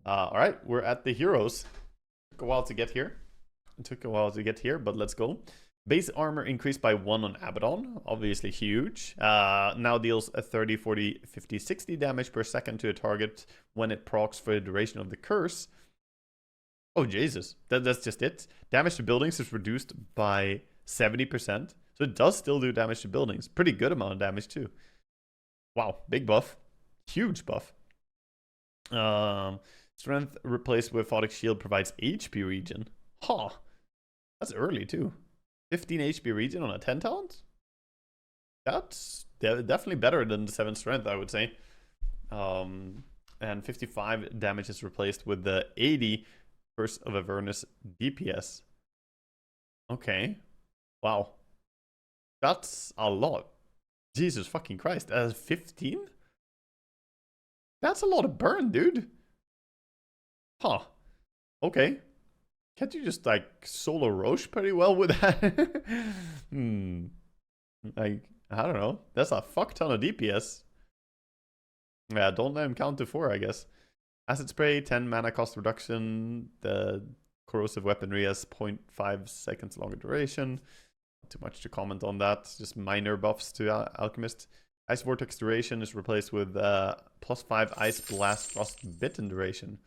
All right, we're at the heroes. Took a while to get here. It took a while to get here, but let's go. Base armor increased by 1 on Abaddon, obviously huge. Now deals a 30, 40, 50, 60 damage per second to a target when it procs for the duration of the curse. Oh, Jesus. That's just it. Damage to buildings is reduced by 70%. So it does still do damage to buildings. Pretty good amount of damage, too. Wow, big buff. Huge buff. Strength replaced with Photic Shield provides HP regen. Huh. That's early, too. 15 HP regen on a 10 talent? That's definitely better than the 7 strength, I would say. And 55 damage is replaced with the 80 Curse of Avernus DPS. Okay. Wow. That's a lot. Jesus fucking Christ. 15? That's a lot of burn, dude. Huh. Okay. Can't you just, like, solo Roche pretty well with that? Like, I don't know. That's a fuck ton of DPS. Yeah, don't let him count to 4, I guess. Acid Spray, 10 mana cost reduction. The corrosive weaponry has 0.5 seconds longer duration. Not too much to comment on that. Just minor buffs to Alchemist. Ice Vortex duration is replaced with +5 Ice Blast Frost Bitten duration.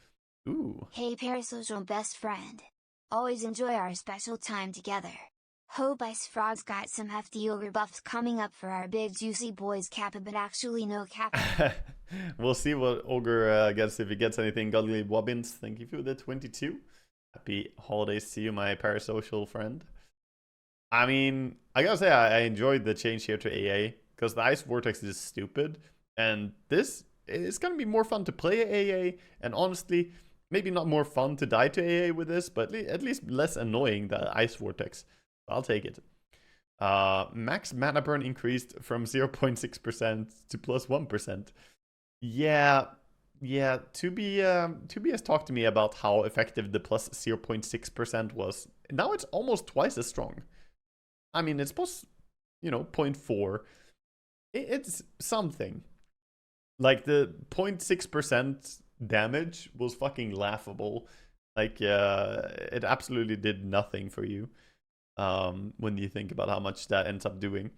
Ooh. Hey parasocial best friend. Always enjoy our special time together. Hope Ice Frog's got some hefty ogre buffs coming up for our big juicy boys Kappa, but actually no Kappa. We'll see what Ogre gets, if he gets anything. Godly Wobbins, thank you for the 22. Happy holidays to you, my parasocial friend. I mean, I gotta say, I enjoyed the change here to AA, because the Ice Vortex is stupid, and this is gonna be more fun to play AA, and honestly, maybe not more fun to die to AA with this, but at least less annoying, the Ice Vortex. I'll take it. Max mana burn increased from 0.6% to +1%. Yeah. To be has talked to me about how effective the plus 0.6% was. Now it's almost twice as strong. I mean, it's plus, 0.4. It's something. Like, the 0.6% damage was fucking laughable. Like, it absolutely did nothing for you. When you think about how much that ends up doing.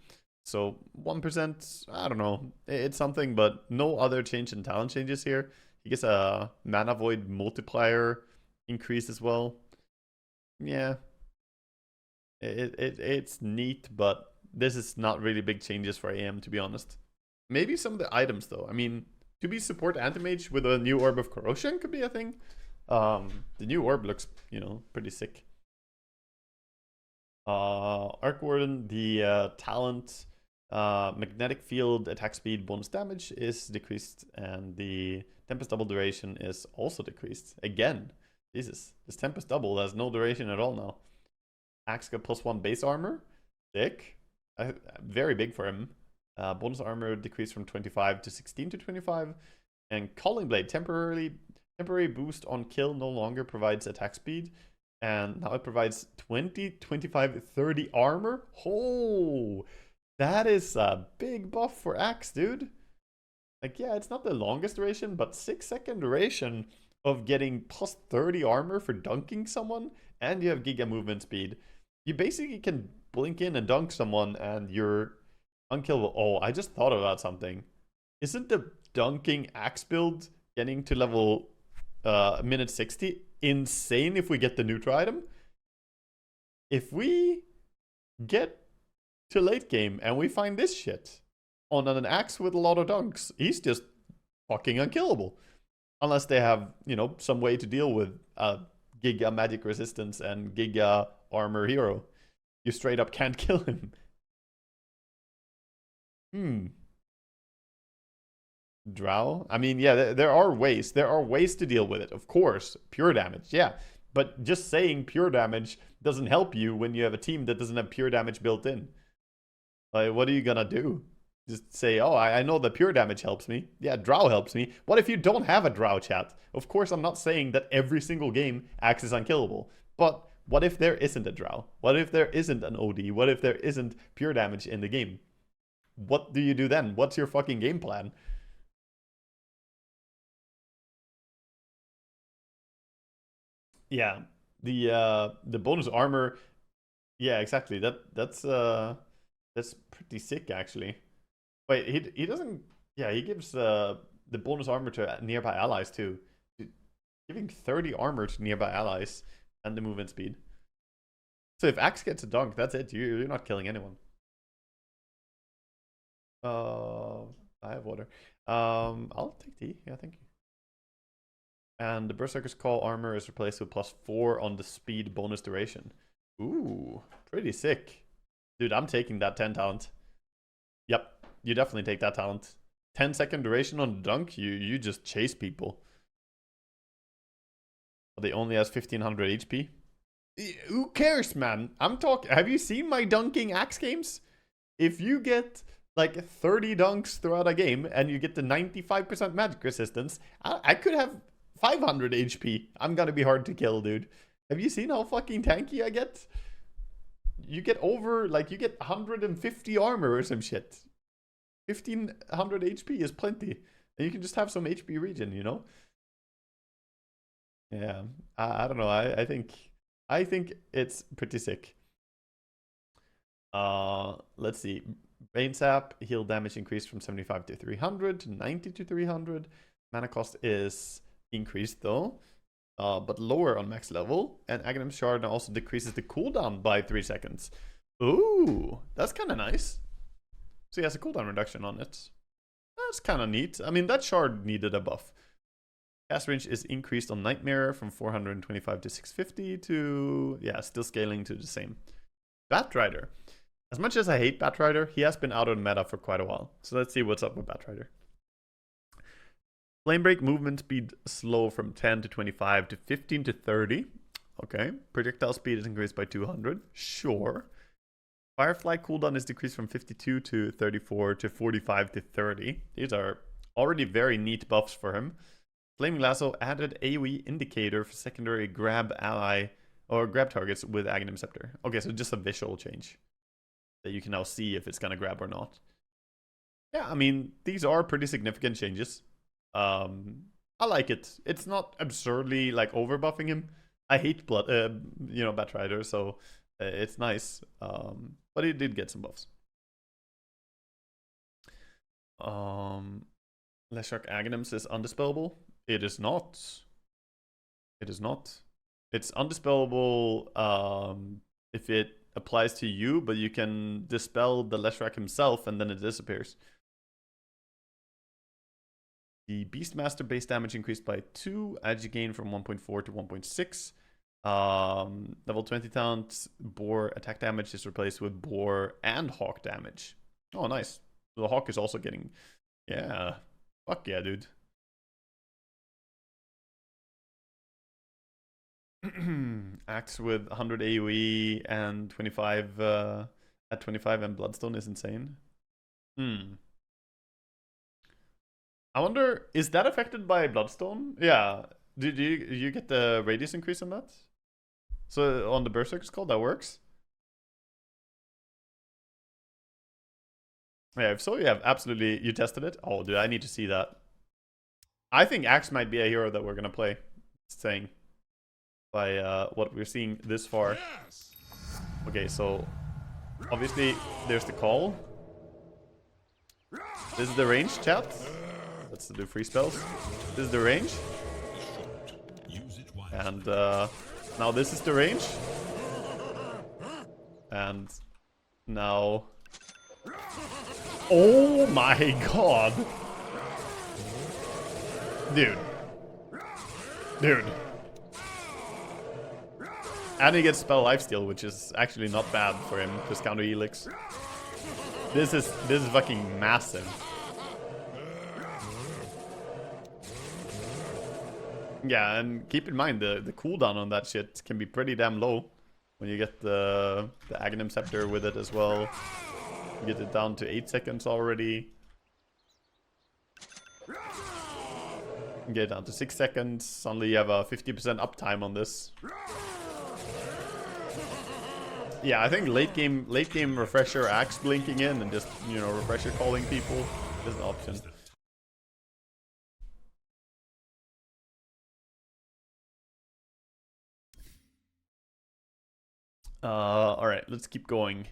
So 1%, I don't know, it's something, but no other change in talent changes here. He gets a mana void multiplier increase as well. Yeah, it's neat, but this is not really big changes for AM, to be honest. Maybe some of the items though. I mean, to be support Anti-Mage with a new Orb of Corrosion could be a thing. The new orb looks, pretty sick. Arc Warden, the talent magnetic field attack speed bonus damage is decreased, and the Tempest double duration is also decreased. Again, Jesus, this Tempest double has no duration at all now. Axe got +1 base armor, sick, very big for him. Bonus armor decreased from 25 to 16 to 25, and Calling Blade temporary boost on kill no longer provides attack speed. And now it provides 20, 25, 30 armor. Oh, that is a big buff for Axe, dude. Like, yeah, it's not the longest duration, but 6-second duration of getting +30 armor for dunking someone, and you have Giga movement speed. You basically can blink in and dunk someone, and you're unkillable. Oh, I just thought about something. Isn't the dunking Axe build getting to level minute 60 insane if we get the neutral item? If we get to late game and we find this shit on an Axe with a lot of dunks, he's just fucking unkillable. Unless they have, some way to deal with Giga magic resistance and Giga armor hero. You straight up can't kill him. Drow? I mean, yeah, there are ways. There are ways to deal with it, of course. Pure damage, yeah. But just saying pure damage doesn't help you when you have a team that doesn't have pure damage built in. Like, what are you gonna do? Just say, oh, I know that pure damage helps me. Yeah, Drow helps me. What if you don't have a Drow, chat? Of course, I'm not saying that every single game Axe is unkillable. But what if there isn't a Drow? What if there isn't an OD? What if there isn't pure damage in the game? What do you do then? What's your fucking game plan? Yeah, the bonus armor. Yeah, exactly. That's pretty sick actually. Wait, he doesn't. Yeah, he gives the bonus armor to nearby allies too, giving 30 armor to nearby allies and the movement speed. So if Axe gets a dunk, that's it. You're not killing anyone. I have water. I'll take tea. Yeah, thank you. And the Berserker's Call armor is replaced with +4 on the speed bonus duration. Ooh, pretty sick. Dude, I'm taking that 10 talent. Yep, you definitely take that talent. 10-second duration on dunk, you just chase people. But they only has 1500 HP. Who cares, man? I'm talking. Have you seen my dunking Axe games? If you get like 30 dunks throughout a game and you get the 95% magic resistance, I could have 500 HP. I'm gonna be hard to kill, dude. Have you seen how fucking tanky I get? You get over, like, you get 150 armor or some shit. 1500 HP is plenty. And you can just have some HP regen, you know? Yeah, I don't know. I think it's pretty sick. Let's see. Bane Sap, heal damage increased from 75 to 300 to 90 to 300. Mana cost is increased though, but lower on max level. And Aghanim Shard also decreases the cooldown by 3 seconds. Ooh, that's kind of nice. So he has a cooldown reduction on it. That's kind of neat. I mean, that shard needed a buff. Cast range is increased on Nightmare from 425 to 650 to, yeah, still scaling to the same. Batrider. As much as I hate Batrider, he has been out of meta for quite a while. So let's see what's up with Batrider. Flame Break movement speed slow from 10 to 25 to 15 to 30. Okay. Projectile speed is increased by 200. Sure. Firefly cooldown is decreased from 52 to 34 to 45 to 30. These are already very neat buffs for him. Flaming Lasso added AoE indicator for secondary grab ally or grab targets with Aghanim Scepter. Okay, so just a visual change that you can now see if it's gonna grab or not. Yeah, I mean, these are pretty significant changes. I like it. It's not absurdly like over buffing him. I hate Batrider, so it's nice. But he did get some buffs. Leshak Aghanims is undispellable. It is not. It is not. It's undispellable if it applies to you, but you can dispel the Leshak himself and then it disappears. The Beastmaster base damage increased by 2. Agi gain from 1.4 to 1.6. Level 20 talent boar attack damage is replaced with boar and hawk damage. Oh, nice. So the hawk is also getting... Yeah. Fuck yeah, dude. Axe with 100 AoE and 25 at 25 and Bloodstone is insane. I wonder, is that affected by Bloodstone? Yeah. Did you get the radius increase on that? So on the Berserker's Call, that works? Yeah, if so, you have absolutely... You tested it? Oh, dude, I need to see that. I think Axe might be a hero that we're gonna play. Saying. By what we're seeing this far. Okay, so... Obviously, there's the call. This is the range, chat. Let's do free spells. This is the range. And now this is the range. And now... Oh my god! Dude. Dude. And he gets spell lifesteal, which is actually not bad for him, just counter helix. This is fucking massive. Yeah, and keep in mind the cooldown on that shit can be pretty damn low when you get the Aghanim Scepter with it as well. You get it down to 8 seconds already. You get it down to 6 seconds. Suddenly you have a 50% uptime on this. Yeah, I think late game refresher Axe blinking in and just, you know, refresher calling people is an option. Alright, let's keep going.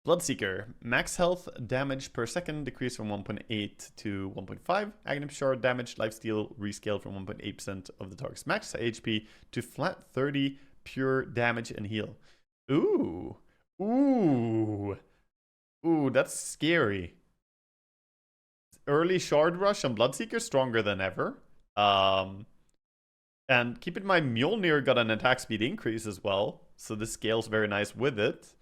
Bloodseeker. Max health damage per second decreased from 1.8 to 1.5. Aghanim Shard damage lifesteal rescaled from 1.8% of the target's max HP to flat 30 pure damage and heal. Ooh. Ooh. Ooh, that's scary. Early Shard Rush on Bloodseeker, stronger than ever. And keep in mind, Mjolnir got an attack speed increase as well, so this scales very nice with it.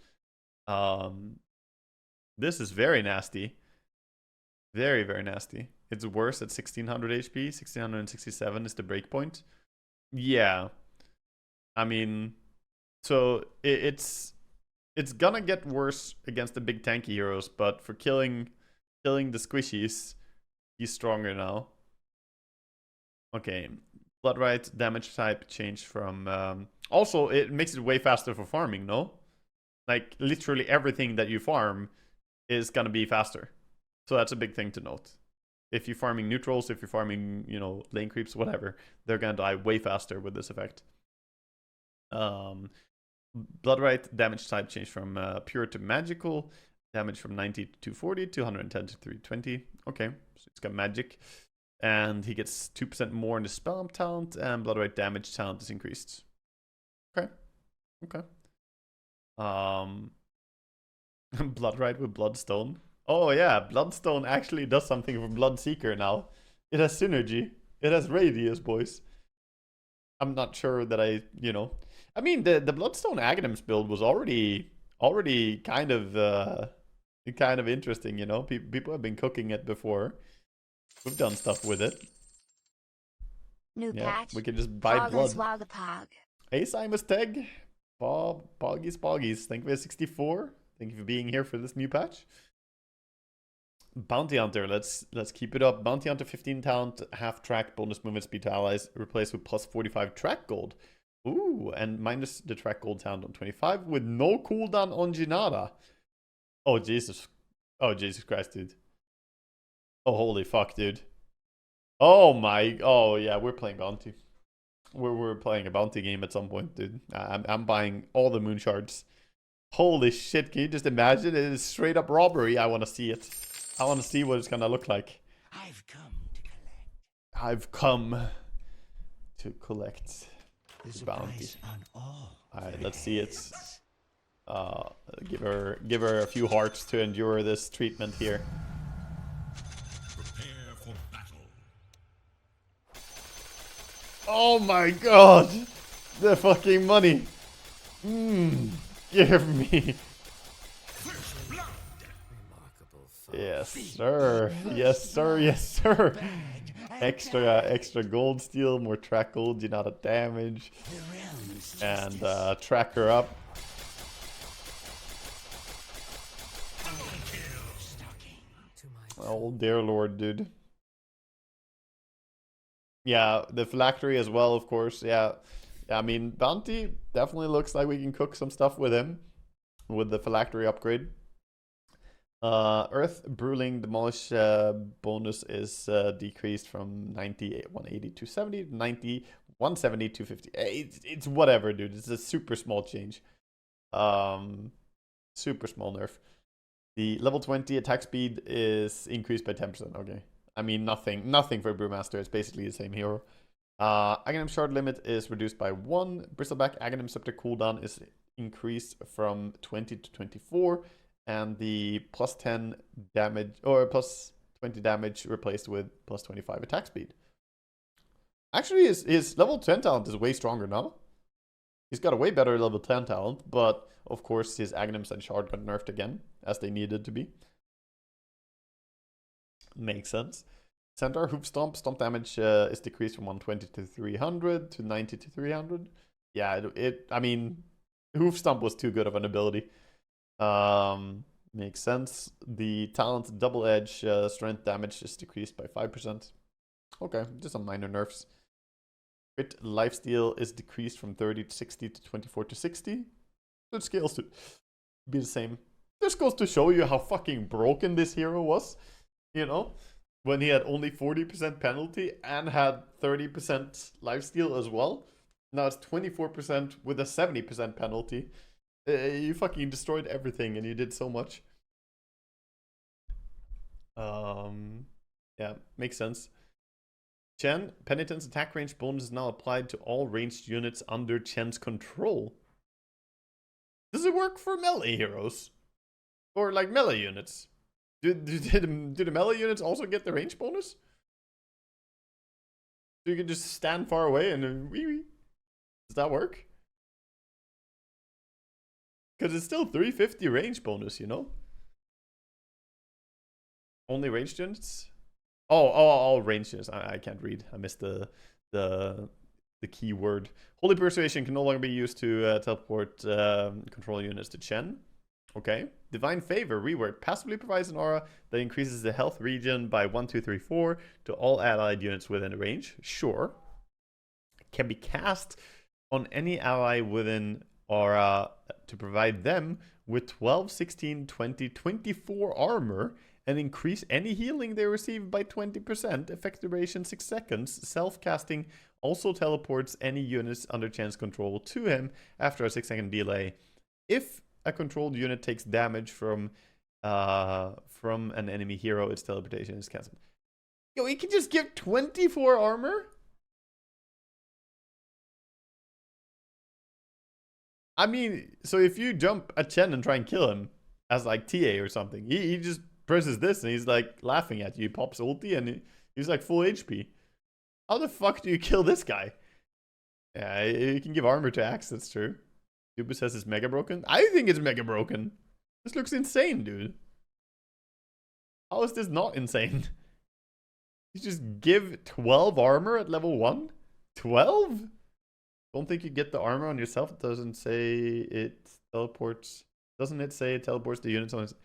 This is very nasty. Very, very nasty. It's worse at 1600 HP. 1667 is the breakpoint. Yeah. I mean, so it's gonna get worse against the big tanky heroes, but for killing the squishies, he's stronger now. Okay. Bloodright damage type changed from... also, it makes it way faster for farming, no? Like, literally everything that you farm is gonna be faster. So that's a big thing to note. If you're farming neutrals, if you're farming, you know, lane creeps, whatever, they're gonna die way faster with this effect. Bloodright damage type changed from pure to magical. Damage from 90 to 240, 210 to 320. Okay, so it's got magic. And he gets 2% more in the spell talent, and Bloodright damage talent is increased. Okay. Okay. Bloodright with Bloodstone. Oh yeah, Bloodstone actually does something for Bloodseeker now. It has synergy. It has radius, boys. I'm not sure that I mean, the Bloodstone Aghanims build was already kind of interesting, you know. People have been cooking it before. We've done stuff with it. New patch. We can just buy blood. Waga Pog. Asimus Teg. Bob, Boggies. Thank you for 64. Thank you for being here for this new patch. Bounty Hunter, let's keep it up. Bounty Hunter 15 talent, half track, bonus movement speed to allies, replaced with plus 45 track gold. Ooh, and minus the track gold talent on 25 with no cooldown on Jinada. Oh Jesus Christ, dude. Oh holy fuck, dude. Oh yeah, we're playing bounty. We're playing a bounty game at some point, dude. I'm buying all the moon shards. Holy shit, can you just imagine? It is straight up robbery. I want to see it. I want to see what it's gonna look like. I've come to collect. I've come to collect There's bounty. On all Alright, let's see it. Give her a few hearts to endure this treatment here. Prepare for battle. Oh my god! The fucking money! Give me! First blood. Yes, sir. Yes, sir. Yes, sir. Extra gold steal, more track gold, do not damage, and track her up. Oh dear lord, dude. Yeah, the phylactery as well, of course. Yeah, I mean, bounty definitely looks like we can cook some stuff with him with the phylactery upgrade. Earth Bruling Demolish bonus is decreased from 90, 180 to 70, 90, 170 to 50. It's whatever, dude. It's a super small change. Super small nerf. The level 20 attack speed is increased by 10%. Okay. I mean, nothing for Brewmaster. It's basically the same hero. Aghanim Shard limit is reduced by 1. Bristleback Aghanim Scepter cooldown is increased from 20 to 24. And the plus 10 damage, or plus 20 damage replaced with plus 25 attack speed. Actually, his level 10 talent is way stronger now. He's got a way better level 10 talent, but of course his Aghanims and Shard got nerfed again, as they needed to be. Makes sense. Centaur Hoof Stomp. Stomp damage is decreased from 120 to 300 to 90 to 300. Yeah, I mean, Hoof Stomp was too good of an ability. Makes sense. The talent Double Edge strength damage is decreased by 5%. Okay, just some minor nerfs. Crit lifesteal is decreased from 30 to 60 to 24 to 60. It scales to be the same. This goes to show you how fucking broken this hero was. You know, when he had only 40% penalty and had 30% lifesteal as well. Now it's 24% with a 70% penalty. You fucking destroyed everything and you did so much. Yeah, makes sense. Chen, Penitent's attack range bonus is now applied to all ranged units under Chen's control. Does it work for melee heroes? Or like melee units? Do the melee units also get the range bonus? So you can just stand far away and wee. Does that work? Because it's still 350 range bonus, you know? Only ranged units? Oh, all ranged units. I can't read. I missed the key word. Holy Persuasion can no longer be used to teleport control units to Chen. Okay. Divine Favor, rework, passively provides an aura that increases the health regen by 1, 2, 3, 4 to all allied units within range. Sure. Can be cast on any ally within aura to provide them with 12, 16, 20, 24 armor and increase any healing they receive by 20%. Effect duration 6 seconds. Self-casting also teleports any units under Chen's control to him after a 6-second delay. If a controlled unit takes damage from an enemy hero, its teleportation is cancelled. Yo, he can just give 24 armor? I mean, so if you jump at Chen and try and kill him as like TA or something, he just presses this and he's like laughing at you. He pops ulti and he's like full HP. How the fuck do you kill this guy? Yeah, you can give armor to Axe, that's true. Dubu says it's mega broken. I think it's mega broken. This looks insane, dude. How is this not insane? You just give 12 armor at level 1? 12? Don't think you get the armor on yourself. It doesn't say it teleports. Doesn't it say it teleports the units on its...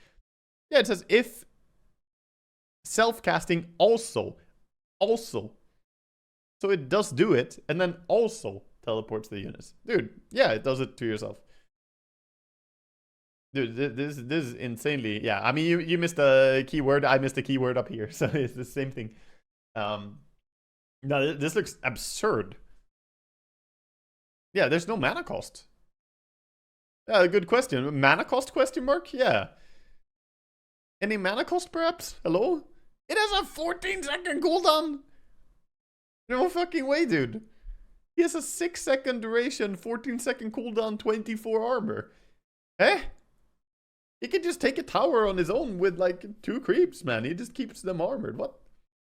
Yeah, it says if self-casting also. So it does do it, and then also teleports the units. Dude, yeah, it does it to yourself. Dude, this is insanely... Yeah, I mean, you missed a keyword. I missed a keyword up here, so it's the same thing. No, this looks absurd. Yeah, there's no mana cost. Yeah, good question. Mana cost question mark? Yeah. Any mana cost perhaps? Hello? It has a 14-second cooldown! No fucking way, dude. He has a 6-second duration, 14-second cooldown, 24 armor. Eh? He can just take a tower on his own with like 2 creeps, man. He just keeps them armored. What?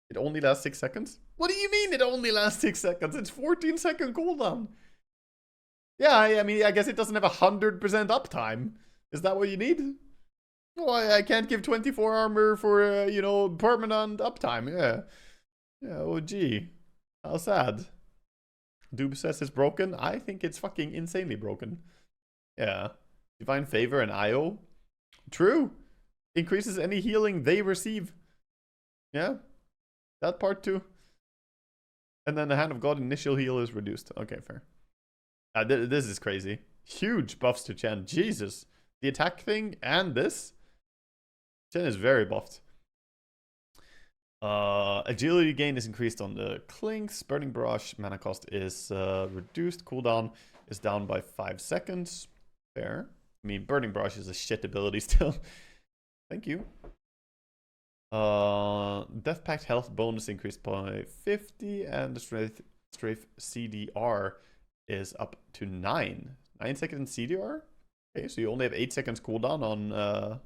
It only lasts 6 seconds? What do you mean it only lasts 6 seconds? It's 14-second cooldown. Yeah, I mean, I guess it doesn't have 100% uptime. Is that what you need? Oh, I can't give 24 armor for, you know, permanent uptime. Yeah. Yeah, oh gee. How sad. Doob says it's broken. I think it's fucking insanely broken. Yeah. Divine Favor and IO. True. Increases any healing they receive. Yeah. That part too. And then the Hand of God initial heal is reduced. Okay, fair. This is crazy. Huge buffs to Chen. Jesus. The attack thing and this. Chen is very buffed. Agility gain is increased on the Clinks. Burning Barrage mana cost is reduced. Cooldown is down by 5 seconds. Fair. I mean, Burning Barrage is a shit ability still. Thank you. Death Pact health bonus increased by 50, and the Strafe CDR is up to 9. 9 seconds CDR? Okay, so you only have 8 seconds cooldown on...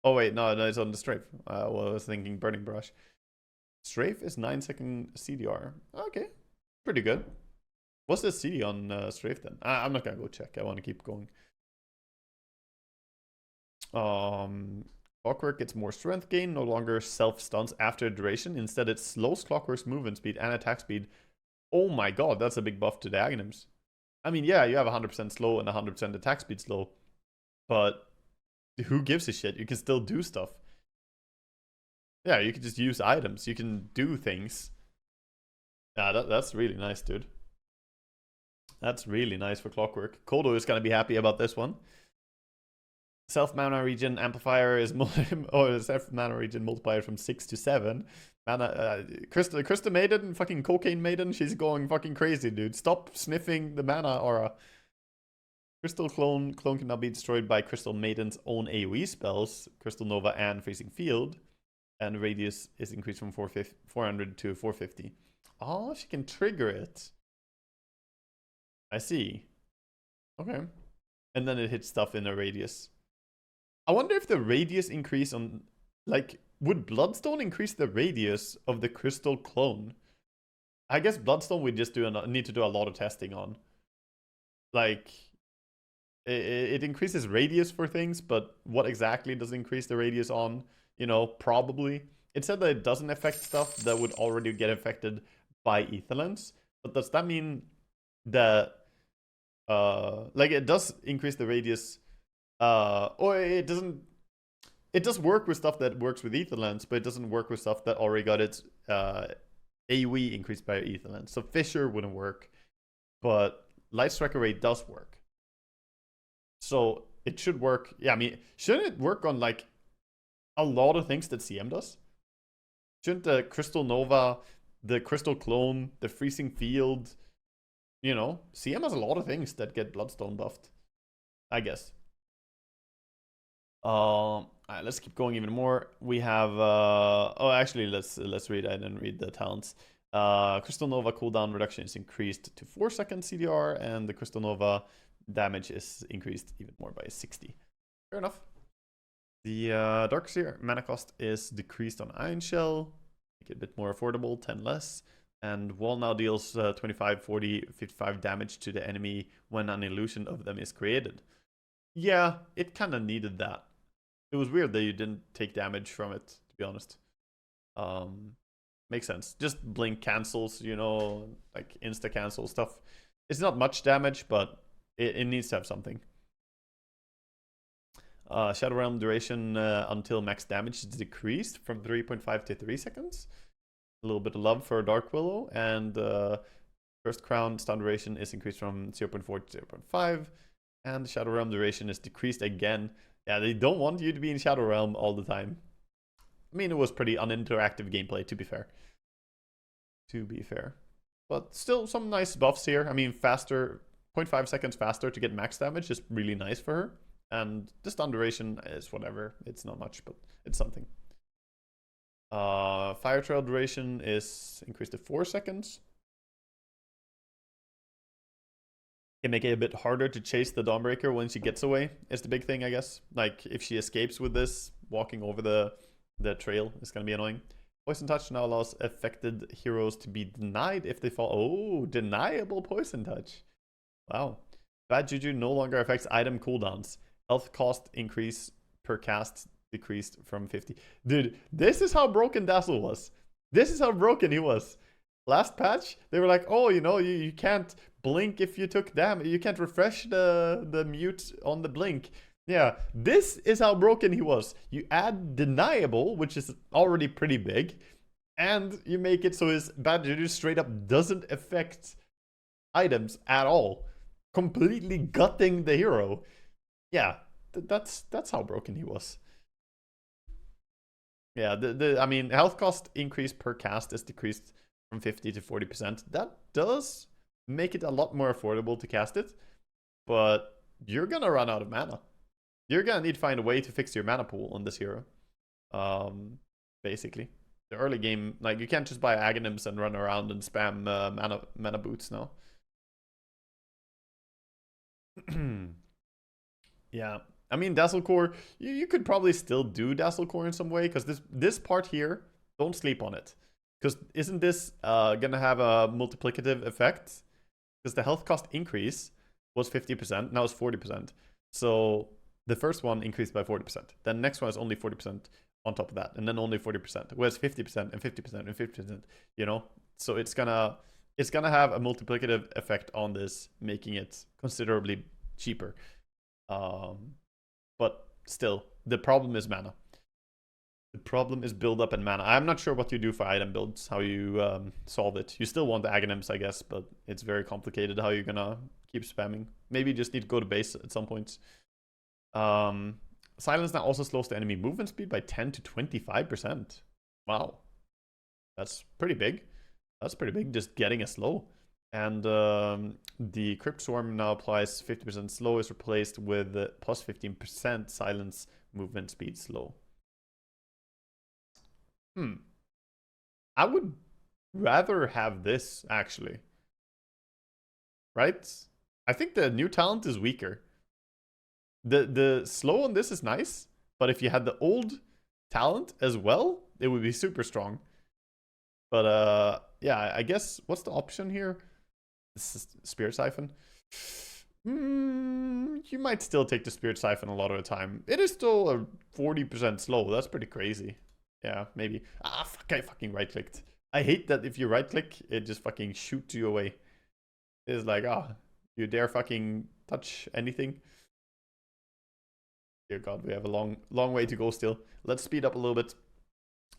Oh wait, no, it's on the Strafe. Well, I was thinking Burning Brush. Strafe is 9-second CDR. Okay, pretty good. What's the CD on Strafe then? I'm not gonna go check. I want to keep going. Clockwork gets more strength gain, no longer self-stuns after duration. Instead, it slows Clockwork's movement speed and attack speed. Oh my god, that's a big buff to the Aghanims. I mean, yeah, you have 100% slow and 100% attack speed slow. But who gives a shit? You can still do stuff. Yeah, you can just use items. You can do things. Yeah, that's really nice, dude. That's really nice for Clockwork. KotL is going to be happy about this one. Self-mana regen amplifier is self-mana regen multiplier from 6 to 7. Mana, Krista Maiden, fucking cocaine Maiden, she's going fucking crazy, dude. Stop sniffing the mana aura. Crystal Clone can now be destroyed by Crystal Maiden's own AoE spells, Crystal Nova and Freezing Field. And radius is increased from 400 to 450. Oh, she can trigger it. I see. Okay. And then it hits stuff in a radius. I wonder if the radius increase on... Like, would Bloodstone increase the radius of the Crystal Clone? I guess Bloodstone we just need to do a lot of testing on. Like, it increases radius for things, but what exactly does it increase the radius on? You know, probably. It said that it doesn't affect stuff that would already get affected by Aetherlands. But does that mean that... like, it does increase the radius... or it doesn't... It does work with stuff that works with Aetherlands, but it doesn't work with stuff that already got its AoE increased by Aetherlands. So Fissure wouldn't work, but Light Strike Array does work. So it should work. Yeah, I mean, shouldn't it work on like a lot of things that CM does? Shouldn't the Crystal Nova, the Crystal Clone, the Freezing Field, you know, CM has a lot of things that get Bloodstone buffed, I guess. Alright, let's keep going even more. We have oh, actually, let's read. I didn't read the talents. Crystal Nova cooldown reduction is increased to 4 seconds CDR, and the Crystal Nova damage is increased even more by 60. Fair enough. The Dark Seer mana cost is decreased on Iron Shell, make it a bit more affordable, 10 less. And Wall now deals 25, 40, 55 damage to the enemy when an illusion of them is created. Yeah, it kind of needed that. It was weird that you didn't take damage from it, to be honest. Makes sense. Just blink cancels, you know, like insta cancel stuff. It's not much damage, but it needs to have something. Shadow Realm duration until max damage is decreased from 3.5 to 3 seconds. A little bit of love for Dark Willow. And First Crown stun duration is increased from 0.4 to 0.5. And Shadow Realm duration is decreased again. Yeah, they don't want you to be in Shadow Realm all the time. I mean, it was pretty uninteractive gameplay, to be fair. But still some nice buffs here. I mean, faster, 0.5 seconds faster to get max damage is really nice for her. And the stun duration is whatever. It's not much, but it's something. Fire Trail duration is increased to 4 seconds. Can make it a bit harder to chase the Dawnbreaker when she gets away, is the big thing, I guess. Like, if she escapes with this, walking over the trail is going to be annoying. Poison Touch now allows affected heroes to be denied if they fall. Oh, deniable Poison Touch. Wow. Bad Juju no longer affects item cooldowns. Health cost increase per cast decreased from 50. Dude, this is how broken Dazzle was. This is how broken he was. Last patch, they were like, oh, you know, you can't blink if you took damage. You can't refresh the mute on the blink. Yeah, this is how broken he was. You add deniable, which is already pretty big, and you make it so his bad juju straight up doesn't affect items at all. Completely gutting the hero. Yeah, that's how broken he was. Yeah, I mean, health cost increase per cast is decreased from 50 to 40%. That does make it a lot more affordable to cast it, but you're gonna run out of mana. You're gonna need to find a way to fix your mana pool on this hero. Basically, the early game, like, you can't just buy Aghanims and run around and spam mana boots now. Yeah, I mean, Dazzle Core, you could probably still do Dazzle Core in some way, because this part here, don't sleep on it. Because isn't this gonna have a multiplicative effect? Because the health cost increase was 50%, now it's 40%. So the first one increased by 40%. Then the next one is only 40% on top of that, and then only 40%. Whereas 50% and 50% and 50%, you know? So it's gonna have a multiplicative effect on this, making it considerably cheaper. But still, the problem is mana. The problem is build up and mana. I'm not sure what you do for item builds, how you solve it. You still want the Aghanims, I guess, but it's very complicated how you're gonna keep spamming. Maybe you just need to go to base at some points. Silence now also slows the enemy movement speed by 10 to 25%. Wow. That's pretty big. That's pretty big, just getting a slow. And the Crypt Swarm now applies 50% slow, is replaced with plus 15% silence movement speed slow. I would rather have this, actually. Right? I think the new talent is weaker. The slow on this is nice, but if you had the old talent as well, it would be super strong. But yeah, I guess what's the option here? This is Spirit Siphon. You might still take the Spirit Siphon a lot of the time. It is still a 40% slow. That's pretty crazy. Yeah, maybe. Ah, fuck, I fucking right-clicked. I hate that if you right-click, it just fucking shoots you away. It's like, you dare fucking touch anything? Dear God, we have a long way to go still. Let's speed up a little bit.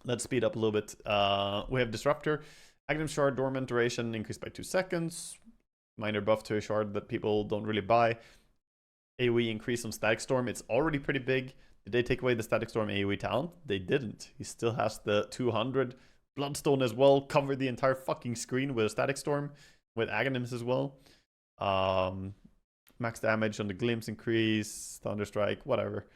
We have Disruptor. Aghanim Shard Dormant duration increased by 2 seconds. Minor buff to a shard that people don't really buy. AoE increase on Static Storm. It's already pretty big. Did they take away the Static Storm AoE talent? They didn't. He still has the 200. Bloodstone as well. Covered the entire fucking screen with a Static Storm. With Aghanims as well. Max damage on the Glimpse increase. Thunderstrike. Whatever.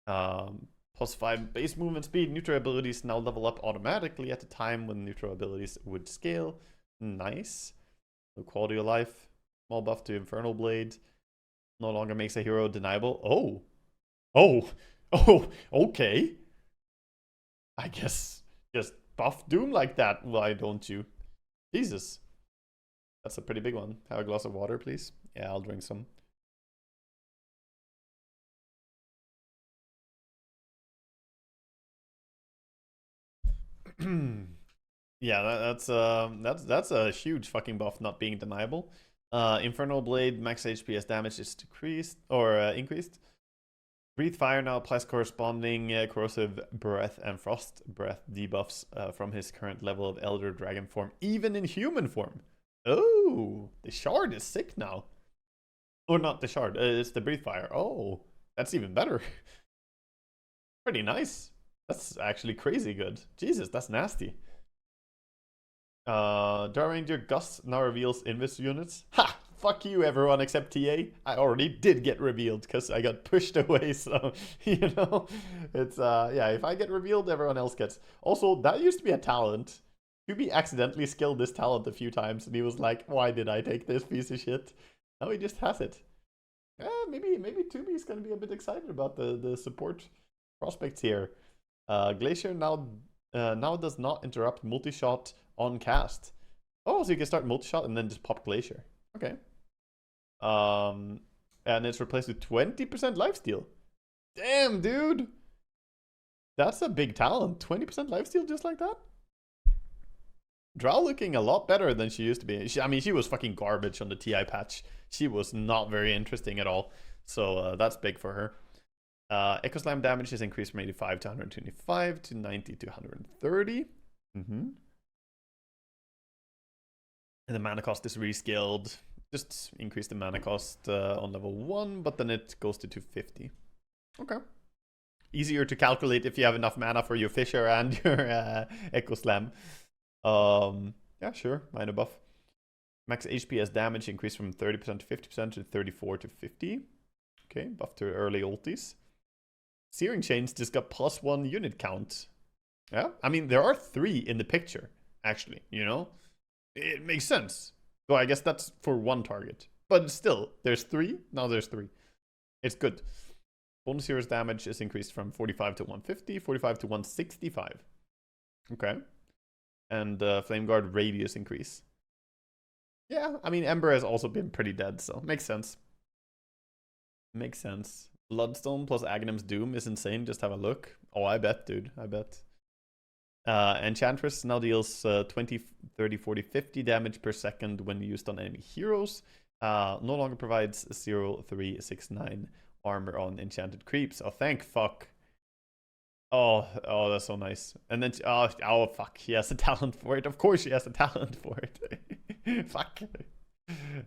Plus 5 base movement speed. Neutral abilities now level up automatically at the time when neutral abilities would scale. Nice. The quality of life. Small buff to Infernal Blade. No longer makes a hero deniable. Oh, okay. I guess just buff Doom like that. Why don't you? Jesus. That's a pretty big one. Have a glass of water, please. Yeah, I'll drink some. Yeah, that's a huge fucking buff, not being deniable. Infernal Blade max HPS damage is decreased or increased. Breathe Fire now applies corresponding corrosive breath and frost breath debuffs from his current level of Elder Dragon form, even in human form. Oh, the shard is sick now. Or not the shard, it's the Breathe Fire. Oh, that's even better. Pretty nice. That's actually crazy good. Jesus, that's nasty. Dark Ranger Gust now reveals Invis units. Ha! Fuck you, everyone except TA. I already did get revealed because I got pushed away, so, you know. It's, yeah, if I get revealed, everyone else gets. Also, that used to be a talent. Kubi accidentally skilled this talent a few times, and he was like, why did I take this piece of shit? Now he just has it. Maybe Tubi's gonna be a bit excited about the support prospects here. Glacier now does not interrupt multi-shot on cast. Oh, so you can start multi-shot and then just pop Glacier. Okay. And it's replaced with 20% lifesteal. Damn, dude. That's a big talent. 20% lifesteal just like that? Drow looking a lot better than she used to be. I mean, she was fucking garbage on the TI patch. She was not very interesting at all. So that's big for her. Echo Slam damage is increased from 85 to 125 to 90 to 130. And the mana cost is rescaled. Just increase the mana cost on level 1, but then it goes to 250. Okay. Easier to calculate if you have enough mana for your Fissure and your Echo Slam. Yeah, sure. Minor buff. Max HPS damage increased from 30% to 50% to 34 to 50. Okay, buff to early ultis. Searing Chains just got +1 unit count. Yeah, I mean, there are 3 in the picture, actually, you know? It makes sense. So I guess that's for 1 target. But still, there's 3. Now there's 3. It's good. Bonus heroes damage is increased from 45 to 150, 45 to 165. Okay. And Flame Guard radius increase. Yeah, I mean, Ember has also been pretty dead, so makes sense. Makes sense. Bloodstone plus Aghanim's Doom is insane. Just have a look. Oh, I bet, dude. I bet. Enchantress now deals 20, 30, 40, 50 damage per second when used on enemy heroes. No longer provides 0, 3, 6, 9 armor on enchanted creeps. Oh, thank fuck. Oh, that's so nice. And then, oh, fuck. She has a talent for it. Of course she has a talent for it. Fuck.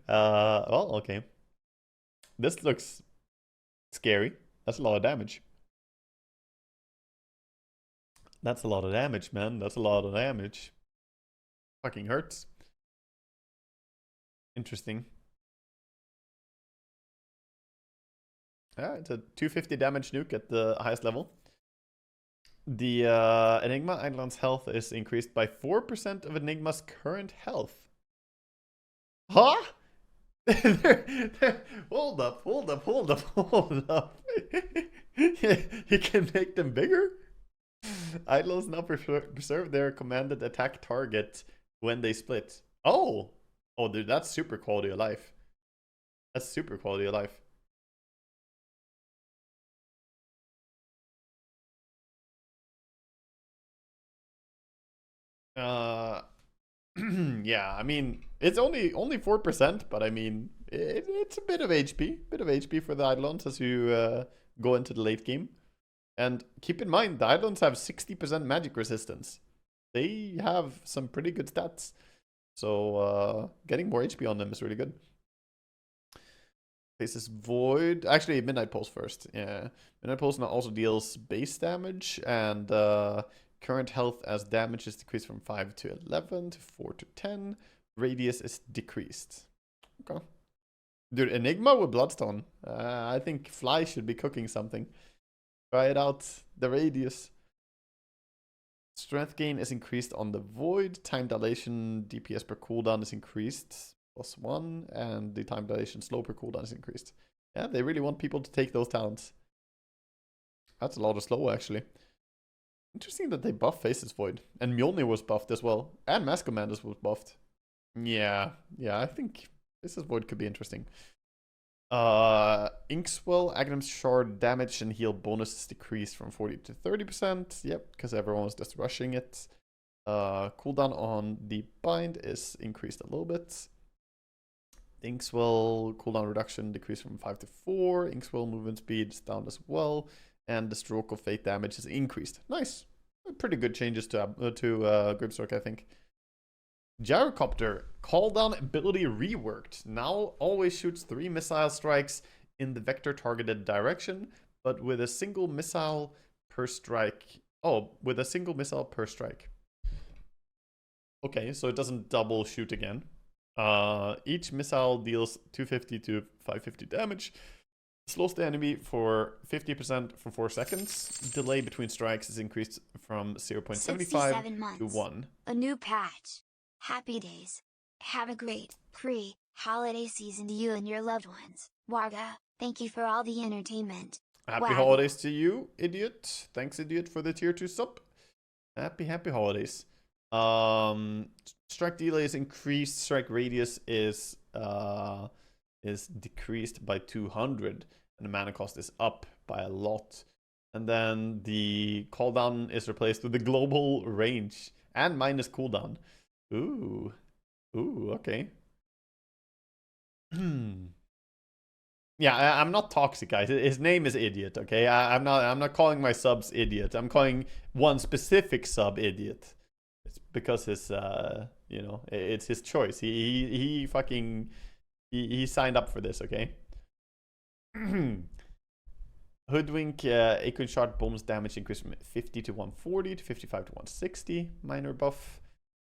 Well, okay. This looks scary. That's a lot of damage. That's a lot of damage, man. That's a lot of damage. Fucking hurts. Interesting. Yeah, it's a 250 damage nuke at the highest level. The Enigma Eidolon's health is increased by 4% of Enigma's current health. Huh? Hold up. You can make them bigger? Eidolons now preserve their commanded attack target when they split. Oh! Oh, dude, that's super quality of life. That's super quality of life. Yeah, I mean, it's only 4%, but I mean, it's a bit of HP for the Eidolons as you go into the late game. And keep in mind, the Eidolons have 60% magic resistance. They have some pretty good stats. So getting more HP on them is really good. Faces Void. Actually, Midnight Pulse first. Yeah. Midnight Pulse now also deals base damage, and current health as damage is decreased from 5 to 11 to 4 to 10. Radius is decreased. Okay. Dude, Enigma with Bloodstone. I think Fly should be cooking something. Try it out. The Radius. Strength gain is increased on the Void. Time dilation DPS per cooldown is increased. +1. And the time dilation slow per cooldown is increased. Yeah, they really want people to take those talents. That's a lot of slow, actually. Interesting that they buff Faces Void. And Mjolnir was buffed as well. And Mass Commanders was buffed. Yeah, I think Faces Void could be interesting. Inkswell, Aghanim's Shard damage and heal bonus is decreased from 40 to 30%. Yep, because everyone was just rushing it. Cooldown on the bind is increased a little bit. Inkswell cooldown reduction decreased from 5 to 4. Inkswell movement speed is down as well. And the Stroke of Fate damage is increased. Nice. Pretty good changes to Gripstroke, I think. Gyrocopter, call down ability reworked. Now always shoots 3 missile strikes in the vector targeted direction, but with a single missile per strike. Oh, with a single missile per strike. Okay, so it doesn't double shoot again. Each missile deals 250 to 550 damage. Slows the enemy for 50% for 4 seconds. Delay between strikes is increased from 0.75 to 1. A new patch. Happy days. Have a great pre-holiday season to you and your loved ones. Waga, thank you for all the entertainment. Happy holidays to you, idiot. Thanks, idiot, for the tier 2 sub. Happy holidays. Strike delay is increased. Strike radius is decreased by 200, and the mana cost is up by a lot. And then the cooldown is replaced with the global range and minus cooldown. Ooh, okay. Yeah, I'm not toxic, guys. His name is Idiot, okay? I'm not calling my subs Idiot. I'm calling one specific sub Idiot. It's because his it's his choice. He signed up for this, okay? Hoodwink, Acorn Shard bonus damage increased from 50 to 140 to 55 to 160. Minor buff.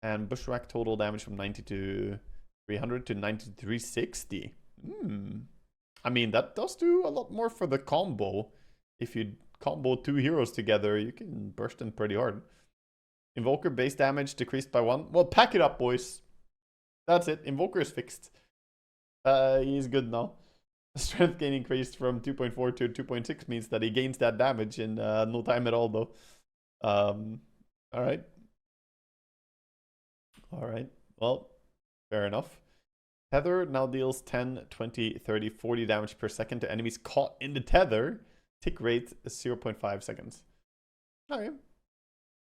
And Bushwhack total damage from 90 to 300 to 90 to 360. I mean, that does do a lot more for the combo. If you combo 2 heroes together, you can burst them pretty hard. Invoker base damage decreased by 1. Well, pack it up, boys. That's it. Invoker is fixed. He's good now. Strength gain increased from 2.4 to 2.6 means that he gains that damage in no time at all, though. Alright. Well, fair enough. Tether now deals 10, 20, 30, 40 damage per second to enemies caught in the tether. Tick rate is 0.5 seconds. Okay.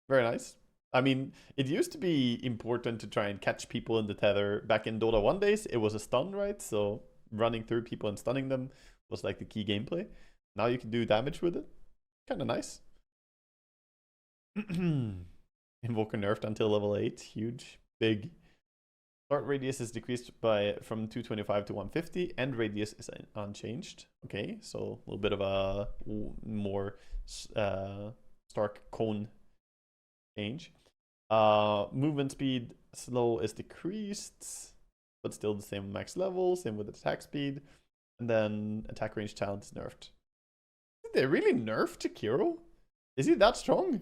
Very nice. I mean, it used to be important to try and catch people in the tether. Back in Dota 1 days, it was a stun, right? So running through people and stunning them was like the key gameplay. Now you can do damage with it. Kind of nice. Invoker nerfed until level 8. Huge. Big. Start radius is decreased from 225 to 150. End radius is unchanged. Okay, so a little bit of a more stark cone change. Movement speed slow is decreased. but still the same max level, same with attack speed. And then attack range talent is nerfed. Did they really nerf Jakiro? Is he that strong?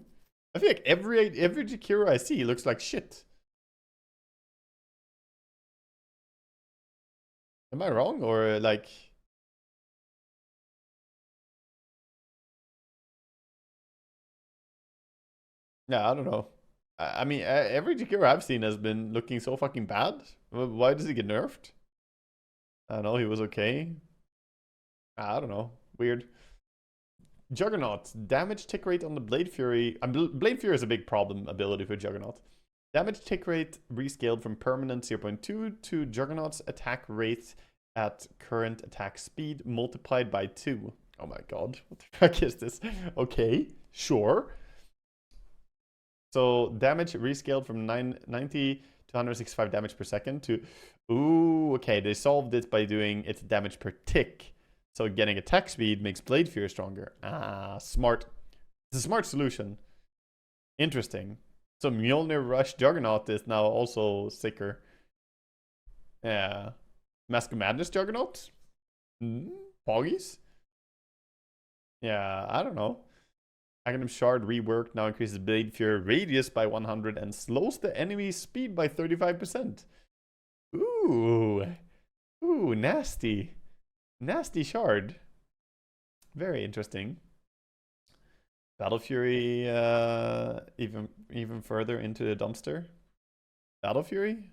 I feel like every Jakiro I see looks like shit. Am I wrong? Or like... Yeah, I don't know. I mean, every Jakiro I've seen has been looking so fucking bad. Why does he get nerfed? I don't know, he was okay. I don't know. Weird. Juggernaut. Damage tick rate on the Blade Fury. Blade Fury is a big problem ability for Juggernaut. Damage tick rate rescaled from permanent 0.2 to Juggernaut's attack rate at current attack speed multiplied by 2. Oh my god. What the fuck is this? Okay, sure. So damage rescaled from 90 to 165 damage per second to... Ooh, okay, they solved it by doing its damage per tick. So getting attack speed makes Blade Fury stronger. Ah, smart. It's a smart solution. Interesting. So Mjolnir Rush Juggernaut is now also sicker. Yeah. Mask of Madness Juggernaut? Poggies? Yeah, I don't know. Aghanim Shard reworked now increases Blade Fury radius by 100 and slows the enemy's speed by 35%. Ooh. Ooh, nasty. Nasty shard. Very interesting. Battle Fury even further into the dumpster. Battle Fury?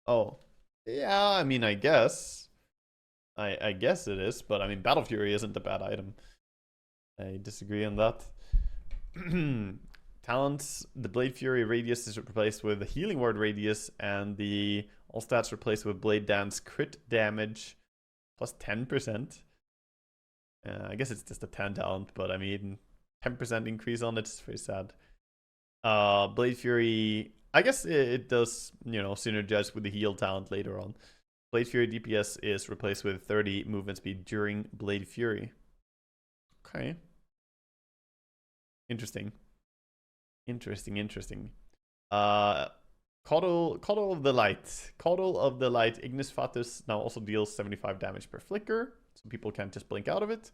Oh. Yeah, I mean, I guess. I guess it is, but I mean, Battle Fury isn't a bad item. I disagree on that. Talents, the Blade Fury radius is replaced with the Healing Word radius, and the all stats replaced with Blade Dance crit damage plus 10%. I guess it's just a 10 talent, but I mean, 10% increase on it's very sad. Blade Fury, I guess it does, you know, synergize with the heal talent later on. Blade Fury DPS is replaced with 30 movement speed during Blade Fury. Okay. Interesting. Interesting. KotL of the Light. KotL of the Light. Ignis Fatus now also deals 75 damage per flicker, so people can't just blink out of it.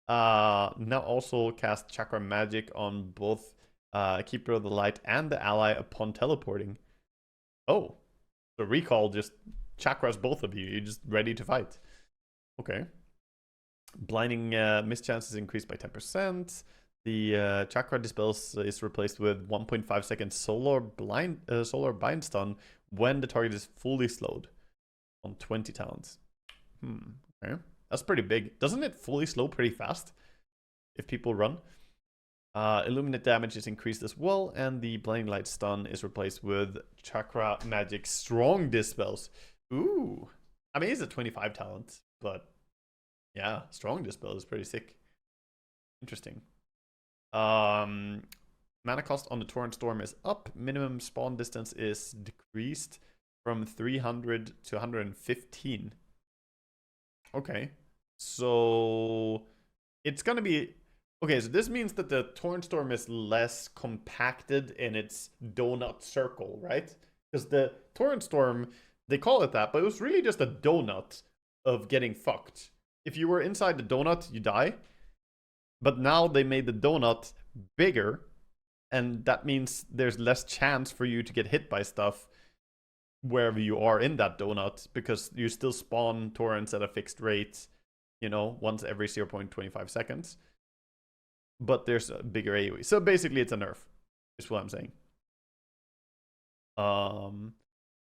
Now also cast Chakra Magic on both Keeper of the Light and the ally upon teleporting. Oh, so recall just chakras both of you. You're just ready to fight. Okay. Blinding mischance is increased by 10%. The chakra dispels is replaced with 1.5 second solar bind stun when the target is fully slowed on 20 talents. Okay, that's pretty big. Doesn't it fully slow pretty fast if people run? Illuminate damage is increased as well, and the blinding light stun is replaced with chakra magic strong dispels. Ooh, I mean it's a 25 talent, but yeah, strong dispel is pretty sick. Interesting. Mana cost on the Torrent Storm is up. Minimum spawn distance is decreased from 300 to 115. Okay. So it's gonna be... Okay, so this means that the Torrent Storm is less compacted in its donut circle, right? Because the Torrent Storm, they call it that, but it was really just a donut of getting fucked. If you were inside the donut, you die. But now they made the donut bigger, and that means there's less chance for you to get hit by stuff wherever you are in that donut, because you still spawn torrents at a fixed rate, you know, once every 0.25 seconds. But there's a bigger AoE. So basically it's a nerf, is what I'm saying.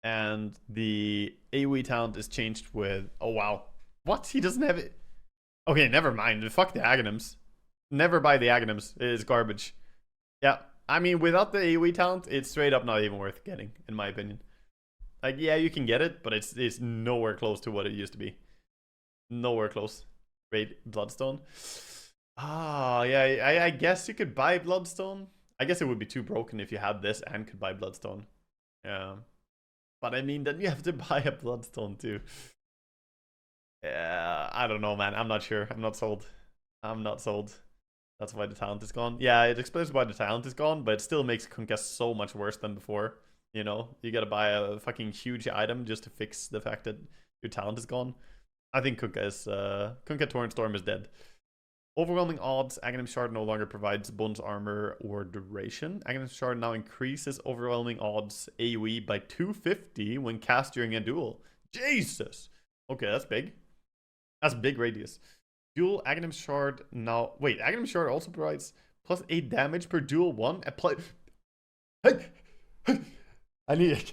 And the AoE talent is changed with... Oh, wow. What? He doesn't have it? Okay, never mind. Fuck the Aghanims. Never buy the Aghanims. It is garbage. Yeah, I mean, without the AoE talent, it's straight up not even worth getting, in my opinion. Like, yeah, you can get it, but it's nowhere close to what it used to be. Nowhere close. Raid Bloodstone. Ah, yeah, I guess you could buy Bloodstone. I guess it would be too broken if you had this and could buy Bloodstone. Yeah. But I mean, then you have to buy a Bloodstone too. Yeah, I don't know, man. I'm not sure. I'm not sold. I'm not sold. That's why the talent is gone. Yeah, it explains why the talent is gone, but it still makes Kunkka so much worse than before. You know, you gotta buy a fucking huge item just to fix the fact that your talent is gone. I think Kunkka Torrent Storm is dead. Overwhelming odds. Aghanim Shard no longer provides bonus armor or duration. Aghanim Shard now increases overwhelming odds AoE by 250 when cast during a duel. Jesus! Okay, that's big. That's big radius. Dual Aghanim Shard now... Wait, Aghanim Shard also provides plus 8 damage per dual 1. Apply... I need...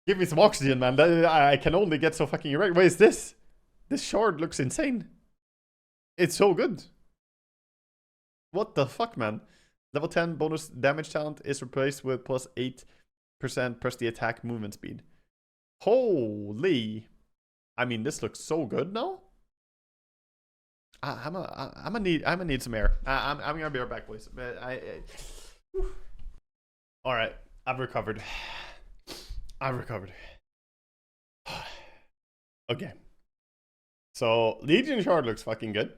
Give me some oxygen, man. I can only get so fucking erect. What is this? This shard looks insane. It's so good. What the fuck, man? Level 10 bonus damage talent is replaced with plus 8% press the attack movement speed. Holy. I mean, this looks so good now. I'm gonna need some air. I'm gonna be right back, boys. All right, I've recovered. Okay. So Legion Shard looks fucking good.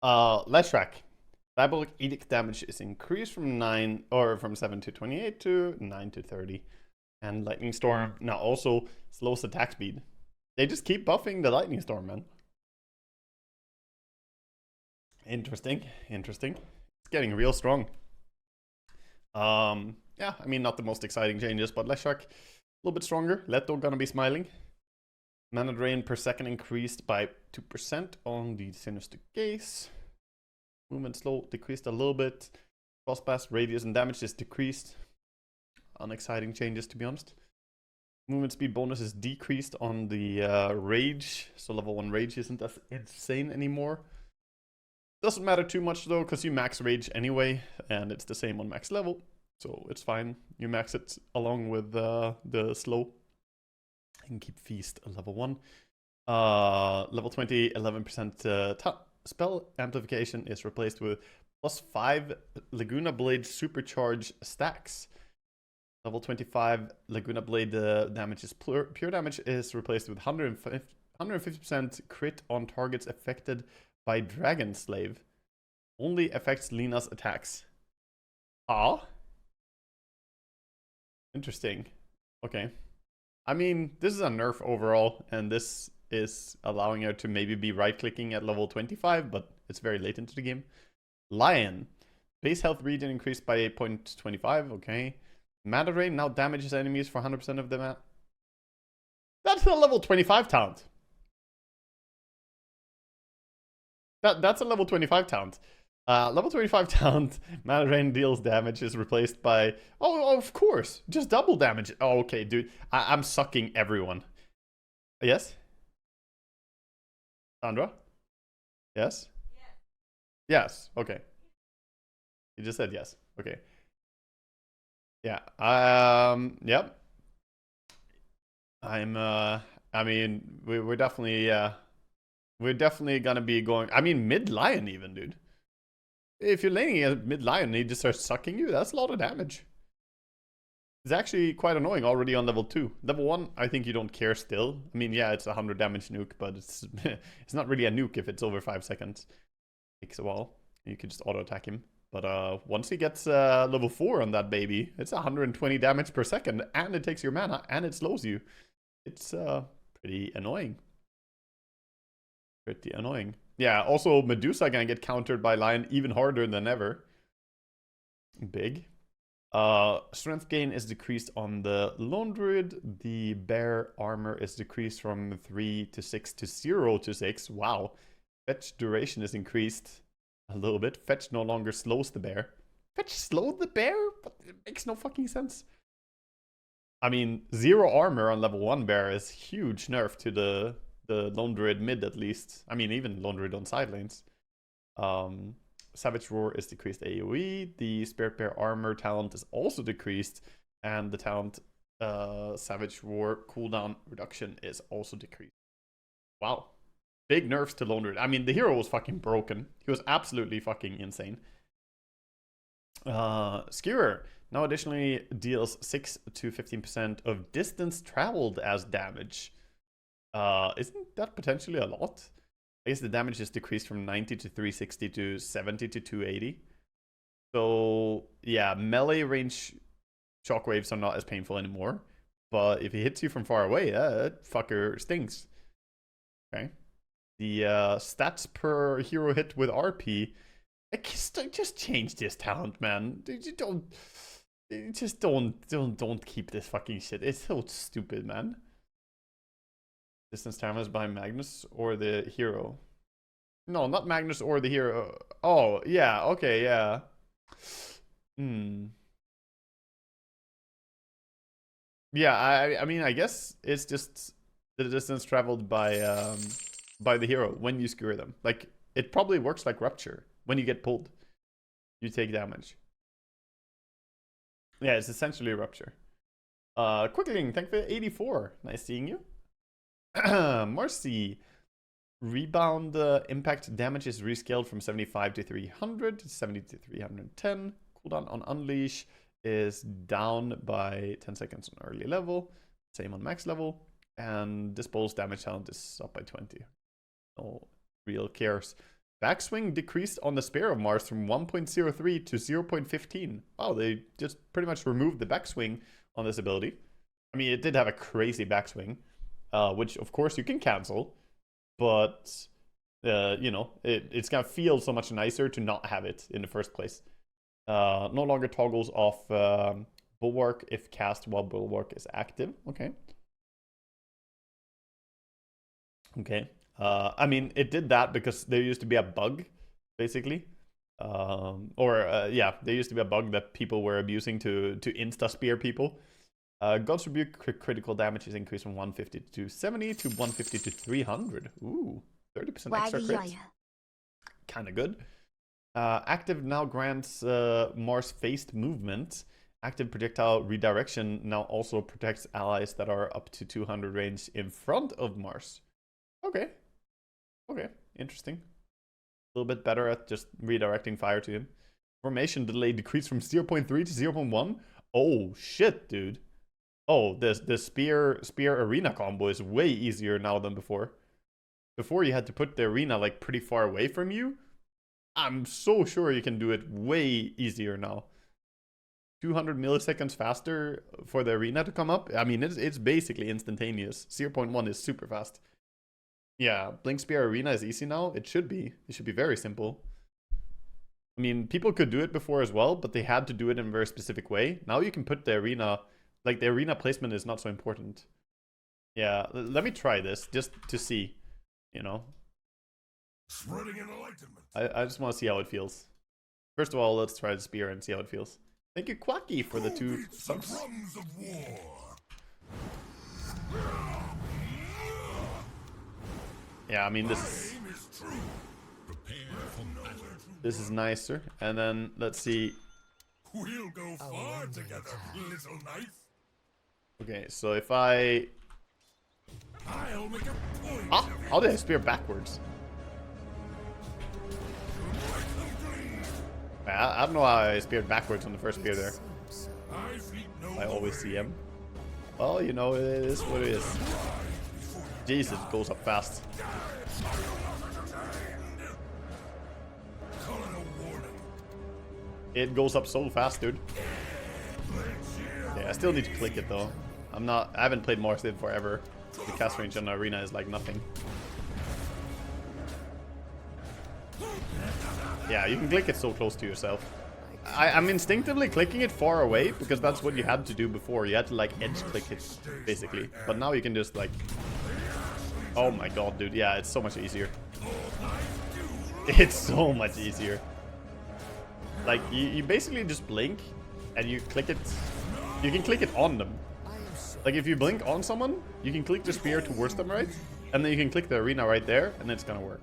Let's track. Diabolic Edict damage is increased from 7 to 28 to 9 to 30. And Lightning Storm now also slows attack speed. They just keep buffing the Lightning Storm, man. Interesting. It's getting real strong. Yeah, I mean, not the most exciting changes, but Leshak a little bit stronger. Leto gonna be smiling. Mana drain per second increased by 2% on the Sinister Gaze. Movement slow decreased a little bit. Cross pass radius and damage is decreased. Unexciting changes, to be honest. Movement speed bonus is decreased on the rage. So level 1 rage isn't as insane anymore. Doesn't matter too much though, because you max rage anyway, and it's the same on max level. So it's fine. You max it along with the slow. And keep feast level 1. Level 20, 11% spell amplification is replaced with plus 5 Laguna Blade supercharge stacks. Level 25 Laguna Blade damage is pure damage is replaced with 150% crit on targets affected by Dragon Slave. Only affects Lina's attacks. Ah? Interesting. Okay. I mean, this is a nerf overall, and this is allowing her to maybe be right-clicking at level 25, but it's very late into the game. Lion. Base health regen increased by 8.25, okay. Mana Drain now damages enemies for 100% of the mana. That's a level 25 talent. That's a level 25 talent. Level 25 talent, Mana Drain deals damage is replaced by... Oh, of course. Just double damage. Oh, okay, dude. I'm sucking everyone. Yes? Sandra? Yes? Yes. Okay. You just said yes. Okay. Yeah. Yep. I mean, we're definitely gonna be going... I mean, mid-lion even, dude. If you're laning a mid-lion and he just starts sucking you, that's a lot of damage. It's actually quite annoying already on level 2. Level 1, I think you don't care still. I mean, yeah, it's a 100 damage nuke, but it's it's not really a nuke if it's over 5 seconds. Takes a while. You can just auto-attack him. But once he gets level 4 on that baby, it's 120 damage per second, and it takes your mana, and it slows you. It's pretty annoying. Pretty annoying. Yeah, also Medusa gonna get countered by Lion even harder than ever. Big. Strength gain is decreased on the Lone Druid. The bear armor is decreased from 3 to 6 to 0 to 6. Wow. Fetch duration is increased a little bit. Fetch no longer slows the bear. Fetch slowed the bear? But it makes no fucking sense. I mean, 0 armor on level 1 bear is huge nerf to the Lone Druid mid at least. I mean, even Lone Druid on side lanes. Savage Roar is decreased AoE. The Spirit Bear armor talent is also decreased. And the talent Savage Roar cooldown reduction is also decreased. Wow. Big nerfs to Lone Druid. I mean, the hero was fucking broken. He was absolutely fucking insane. Skewer now additionally deals 6 to 15% of distance traveled as damage. Isn't that potentially a lot? I guess the damage is decreased from 90 to 360 to 70 to 280. So, yeah, melee range shockwaves are not as painful anymore. but if he hits you from far away, that fucker stings. Okay. The stats per hero hit with RP. Just change this talent, man. Don't keep this fucking shit. It's so stupid, man. Distance time is by Magnus or the hero. No, not Magnus or the hero. Oh, yeah, okay, yeah. Yeah, I mean, I guess it's just the distance traveled by the hero when you skewer them. Like, it probably works like Rupture. When you get pulled, you take damage. Yeah, it's essentially Rupture. Quickling, thank you for 84. Nice seeing you. Marcy. Rebound impact damage is rescaled from 75 to 300 to 70 to 310. Cooldown on Unleash is down by 10 seconds on early level. Same on max level. And Dispose damage talent is up by 20. No real cares. Backswing decreased on the Spear of Mars from 1.03 to 0.15. Wow, they just pretty much removed the backswing on this ability. I mean, it did have a crazy backswing, which of course you can cancel. But, you know, it's going to feel so much nicer to not have it in the first place. No longer toggles off Bulwark if cast while Bulwark is active. Okay. Okay. I mean, it did that because there used to be a bug, basically. Yeah, there used to be a bug that people were abusing to insta-spear people. God's Rebuke critical damage is increased from 150 to 270 to 150 to 300. Ooh, 30% extra crit. Kinda good. Active now grants Mars phased movement. Active projectile redirection now also protects allies that are up to 200 range in front of Mars. Okay. Okay, interesting. A little bit better at just redirecting fire to him. Formation delay decreased from 0.3 to 0.1. Oh, shit, dude. Oh, the spear arena combo is way easier now than before. Before you had to put the arena like pretty far away from you. I'm so sure you can do it way easier now. 200 milliseconds faster for the arena to come up. I mean, it's basically instantaneous. 0.1 is super fast. Yeah, Blink Spear Arena is easy now. It should be. It should be very simple. I mean, people could do it before as well, but they had to do it in a very specific way. Now you can put the arena... Like, the arena placement is not so important. Yeah, let me try this, just to see, you know. Spreading enlightenment. I just want to see how it feels. First of all, let's try the spear and see how it feels. Thank you, Quacky, for the 2 subs. Drums of war. Yeah, I mean, this is nicer. And then, let's see. We'll go far together, little knife. Okay, so if I... I'll make a point. Ah, how did I spear backwards? I don't know how I speared backwards on the first spear there. I always see him. Well, you know, it is what it is. Jesus, it goes up fast. It goes up so fast, dude. Yeah, I still need to click it though. I haven't played Ozzed forever. The cast range on the arena is like nothing. Yeah, you can click it so close to yourself. I'm instinctively clicking it far away because that's what you had to do before. You had to like edge click it, basically. But now you can just like... Oh my god, dude. Yeah, it's so much easier. It's so much easier. Like, you basically just blink and you click it. You can click it on them. Like, if you blink on someone, you can click the spear towards them, right? And then you can click the arena right there, and it's gonna work.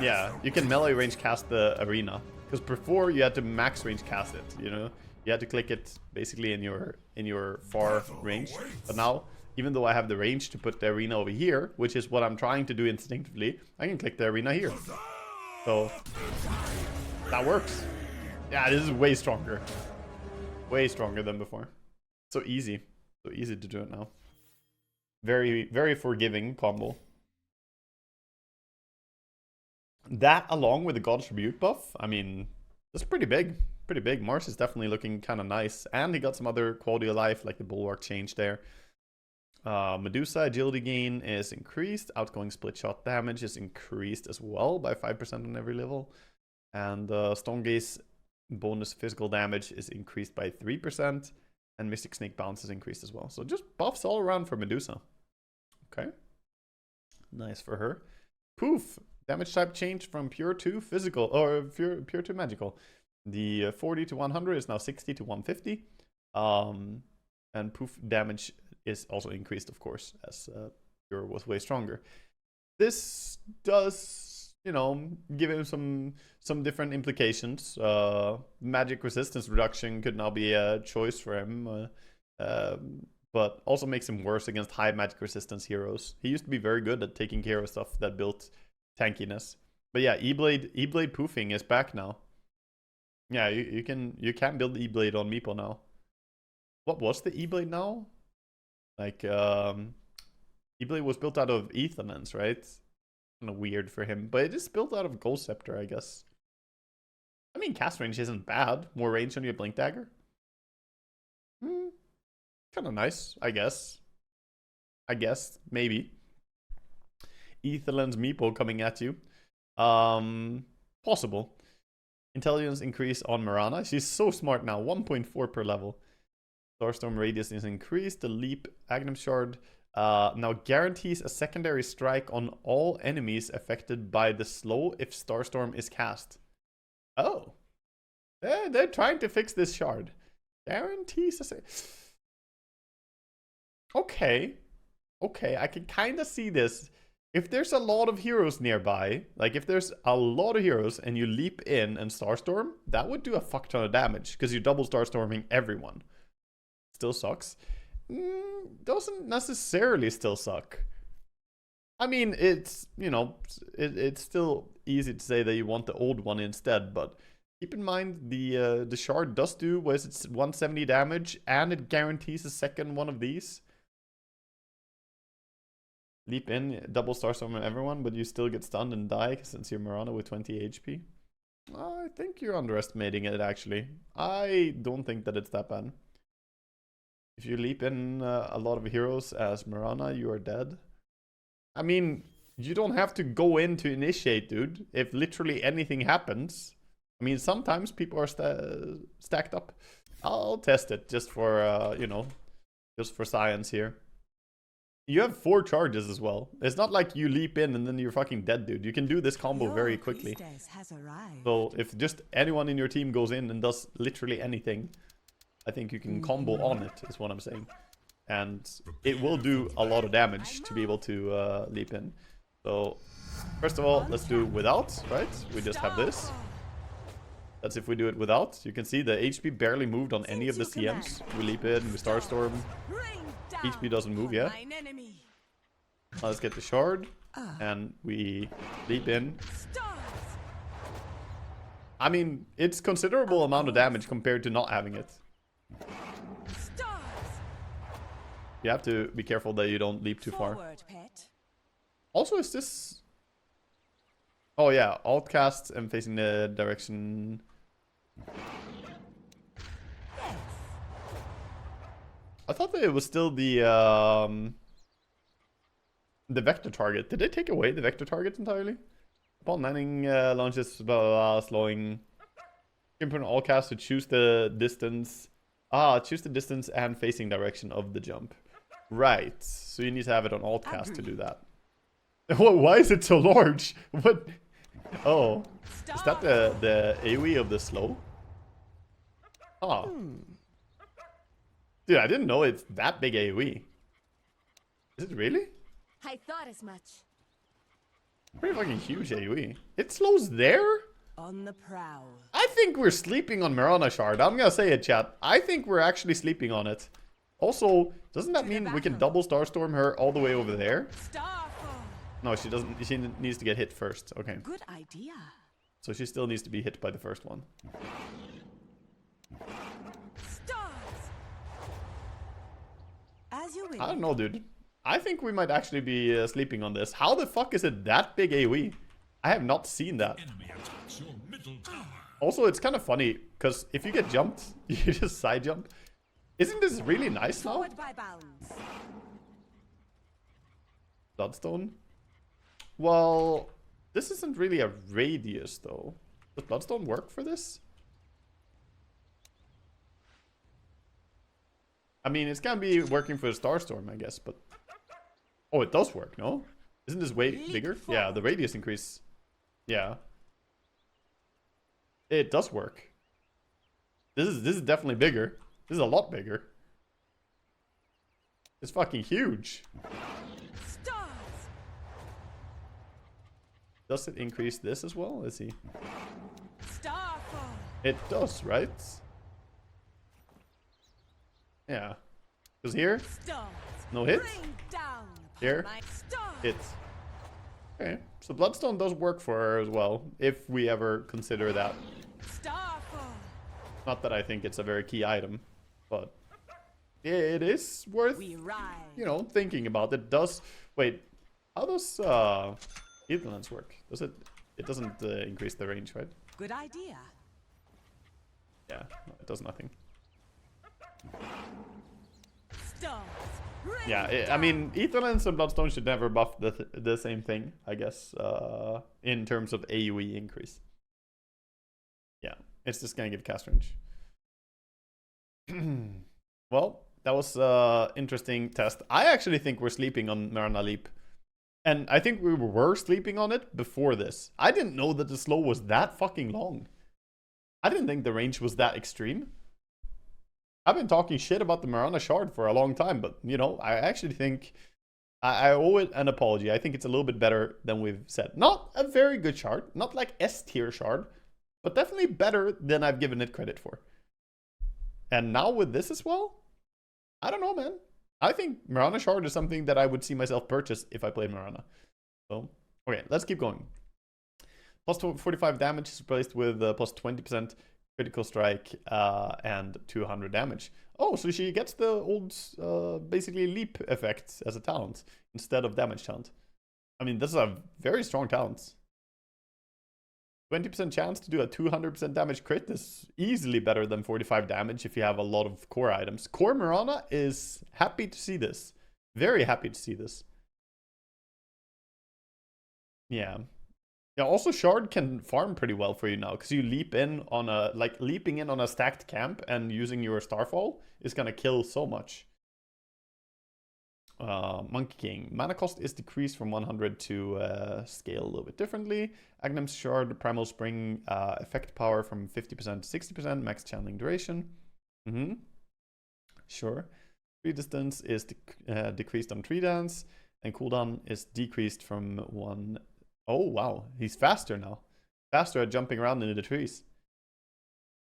Yeah, you can melee range cast the arena. Because before, you had to max range cast it, you know? You had to click it basically in your far range. But now, even though I have the range to put the arena over here, which is what I'm trying to do instinctively, I can click the arena here. So, that works. Yeah, this is way stronger. Way stronger than before. So easy. So easy to do it now. Very, very forgiving combo. That along with the God's Rebuke buff, I mean, that's pretty big. pretty big. Mars is definitely looking kind of nice. And he got some other quality of life, like the Bulwark change there. Medusa agility gain is increased. Outgoing split shot damage is increased as well by 5% on every level. And Stonegaze bonus physical damage is increased by 3%. And Mystic Snake bounce is increased as well. So just buffs all around for Medusa. Okay. Nice for her. Poof. Damage type changed from pure to physical, or pure to magical. The 40 to 100 is now 60 to 150. And poof damage is also increased, of course, as pure was way stronger. This does, you know, give him some different implications. Magic resistance reduction could now be a choice for him, but also makes him worse against high magic resistance heroes. He used to be very good at taking care of stuff that built tankiness. But yeah, E-Blade poofing is back now. Yeah, you can build E-Blade on Meepo now. What was the E-Blade now? Like, E-Blade was built out of Etherlens, right? Kind of weird for him, but it is built out of Ghost Scepter, I guess. I mean, cast range isn't bad. More range on your Blink Dagger. Kind of nice, I guess. Maybe. Etherlens Meepo coming at you. Possible. Intelligence increase on Mirana. She's so smart now. 1.4 per level. Starstorm radius is increased. The leap Agnum Shard now guarantees a secondary strike on all enemies affected by the slow if Starstorm is cast. Oh. They're trying to fix this shard. Guarantees a Okay, I can kind of see this. If there's a lot of heroes nearby, like if there's a lot of heroes and you leap in and Starstorm, that would do a fuck ton of damage because you're double Starstorming everyone. Still sucks. Doesn't necessarily still suck. I mean, it's, you know, it's still easy to say that you want the old one instead, but keep in mind the shard does do, what is it, 170 damage, and it guarantees a second one of these. Leap in, double Starstorm on everyone, but you still get stunned and die since you're Mirana with 20 HP. I think you're underestimating it, actually. I don't think that it's that bad. If you leap in a lot of heroes as Mirana, you are dead. I mean, you don't have to go in to initiate, dude. If literally anything happens. I mean, sometimes people are stacked up. I'll test it just for, you know, just for science here. You have 4 charges as well. It's not like you leap in and then you're fucking dead, dude. You can do this combo very quickly. So if just anyone in your team goes in and does literally anything, I think you can combo on it, is what I'm saying. And it will do a lot of damage to be able to leap in. So first of all, let's do without, right? We just have this. That's if we do it without. You can see the HP barely moved on any of the CMs. We leap in, we Starstorm. HP doesn't move yet. Let's get the shard. And we leap in. I mean, it's considerable amount of damage compared to not having it. You have to be careful that you don't leap too far. Also, is this... Oh yeah, alt cast and facing the direction... I thought that it was still the vector target. Did they take away the vector target entirely? Upon landing, launches, blah, blah, blah, slowing. You can put an all cast to choose the distance. Choose the distance and facing direction of the jump. Right. So you need to have it on alt cast to do that. Why is it so large? What? Oh. Is that the AoE of the slow? Oh. Dude, I didn't know it's that big AoE. Is it really? I thought as much. Pretty fucking huge AoE. It slows there? On the prowl. I think we're sleeping on Mirana Shard. I'm gonna say it, chat. I think we're actually sleeping on it. Also, doesn't that mean we can double Starstorm her all the way over there? No, she doesn't. She needs to get hit first. Okay. Good idea. So she still needs to be hit by the first one. I don't know, dude. I think we might actually be sleeping on this. How the fuck is it that big AoE? I have not seen that. Also, it's kind of funny, because if you get jumped, you just side jump. Isn't this really nice now? Forward by bounds. Bloodstone? Well, this isn't really a radius, though. Does Bloodstone work for this? I mean, it's gonna be working for the Starstorm, I guess, but... Oh, it does work, no? Isn't this way bigger? Yeah, the radius increase. Yeah. It does work. This is definitely bigger. This is a lot bigger. It's fucking huge. Stars. Does it increase this as well? Let's see. Starfall. It does, right? Yeah. Because here, Stars. no hit. Rain down upon Here, my stars. hit. Okay, so Bloodstone does work for her as well, if we ever consider that. Starfall. Not that I think it's a very key item, but it is worth, We ride. you know, thinking about. It does... Wait, how does Evelyn's work? Does it... It doesn't increase the range, right? Good idea. Yeah, no, it does nothing. Stars. Rain Yeah, I mean, Etherlands and Bloodstone should never buff the same thing, I guess, in terms of AoE increase. Yeah, it's just gonna give cast range. Well, that was interesting test. I actually think we're sleeping on Mirana Leap. And I think we were sleeping on it before this. I didn't know that the slow was that fucking long. I didn't think the range was that extreme. I've been talking shit about the Mirana shard for a long time, but, you know, I actually think I owe it an apology. I think it's a little bit better than we've said. Not a very good shard, not like S-tier shard, but definitely better than I've given it credit for. And now with this as well, I don't know, man. I think Mirana shard is something that I would see myself purchase if I played Mirana. So, okay, let's keep going. Plus 45 damage is replaced with plus 20% critical strike and 200 damage. Oh, so she gets the old basically leap effect as a talent instead of damage talent. I mean, this is a very strong talent. 20% chance to do a 200% damage crit is easily better than 45 damage if you have a lot of core items. Core Mirana is happy to see this. Very happy to see this. Yeah. Yeah, also Shard can farm pretty well for you now, because you leap in on a, like, leaping in on a stacked camp and using your Starfall is gonna kill so much. Monkey King. Mana cost is decreased from 100 to scale a little bit differently. Agnem's Shard, Primal Spring, effect power from 50% to 60%, max channeling duration. Sure. Tree distance is decreased on tree dance, and cooldown is decreased from 1... Oh, wow. He's faster now. Faster at jumping around into the trees.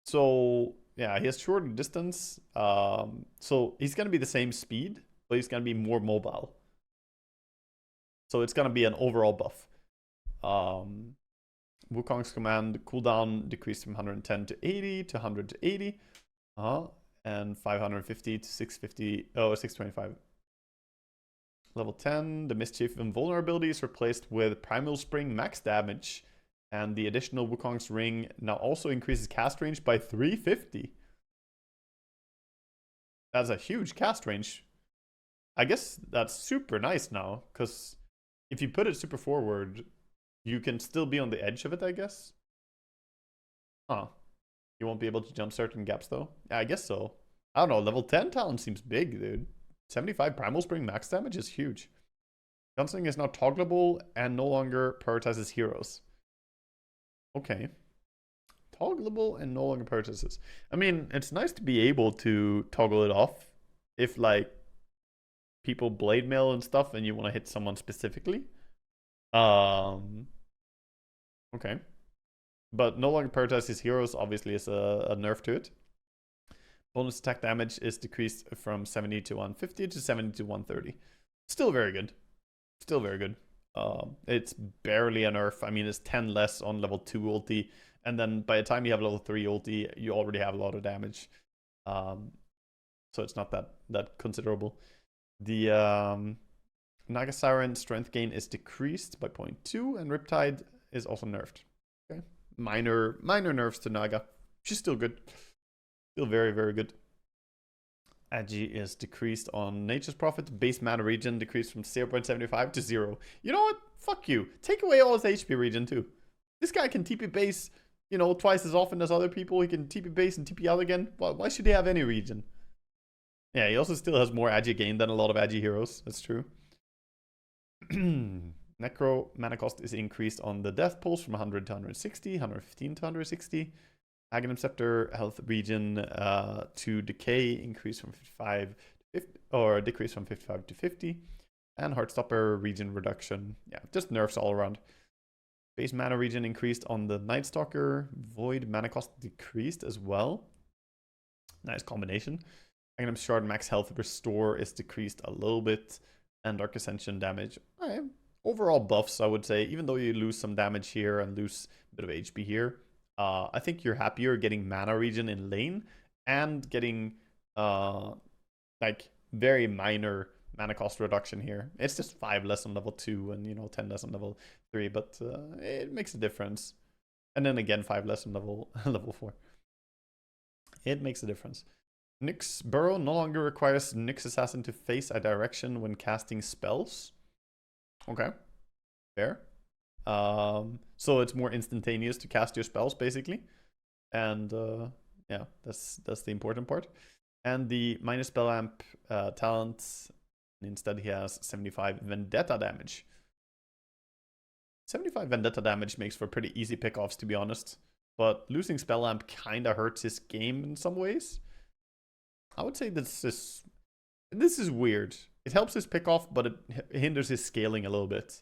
So, yeah, he has shorter distance. So he's going to be the same speed, but he's going to be more mobile. So it's going to be an overall buff. Wukong's command cooldown decreased from 110 to 80 to 100 to 80. And 550 to 650. Oh, 625. Level 10, the Mischief Invulnerability is replaced with Primal Spring max damage, and the additional Wukong's Ring now also increases cast range by 350. That's a huge cast range. I guess that's super nice now, because if you put it super forward, you can still be on the edge of it, I guess. Huh. You won't be able to jump certain gaps, though? Yeah, I guess so. I don't know, level 10 talent seems big, dude. 75 Primal Spring max damage is huge. Gunsling is now toggleable and no longer prioritizes heroes. Okay. Toggleable and no longer prioritizes. I mean, it's nice to be able to toggle it off if, like, people blade mail and stuff and you want to hit someone specifically. Okay. But no longer prioritizes heroes obviously is a nerf to it. Bonus attack damage is decreased from 70 to 150 to 70 to 130. Still very good. Still very good. It's barely a nerf. I mean, it's 10 less on level 2 ulti. And then by the time you have level 3 ulti, you already have a lot of damage. So it's not that considerable. The Naga Siren strength gain is decreased by 0.2. And Riptide is also nerfed. Okay. minor nerfs to Naga. She's still good. Still very, very good. Agi is decreased on Nature's Prophet. Base mana regen decreased from 0.75 to 0. You know what? Fuck you. Take away all his HP regen too. This guy can TP base, you know, twice as often as other people. He can TP base and TP out again. Why should he have any regen? Yeah, he also still has more Agi gain than a lot of Agi heroes. That's true. Necro mana cost is increased on the Death Pulse from 100 to 160, 115 to 160. Aghanim Scepter health regen to decay increase from 55 to 50, or decrease from 55 to 50. And Heartstopper regen reduction. Yeah, just nerfs all around. Base mana regen increased on the Night Stalker. Void mana cost decreased as well. Nice combination. Aghanim Shard max health restore is decreased a little bit. And Dark Ascension damage. Overall buffs, I would say. Even though you lose some damage here and lose a bit of HP here. I think you're happier getting mana regen in lane and getting like very minor mana cost reduction here. It's just 5 less on level 2 and, you know, 10 less on level 3, but it makes a difference. And then again 5 less on level 4. It makes a difference. Nyx Burrow no longer requires Nyx Assassin to face a direction when casting spells. Okay, fair. So it's more instantaneous to cast your spells, basically. And yeah, that's the important part. And the minus spell amp talent, instead he has 75 vendetta damage. 75 vendetta damage makes for pretty easy pickoffs, to be honest. But losing spell amp kind of hurts his game in some ways. I would say this is weird. It helps his pickoff, but it hinders his scaling a little bit.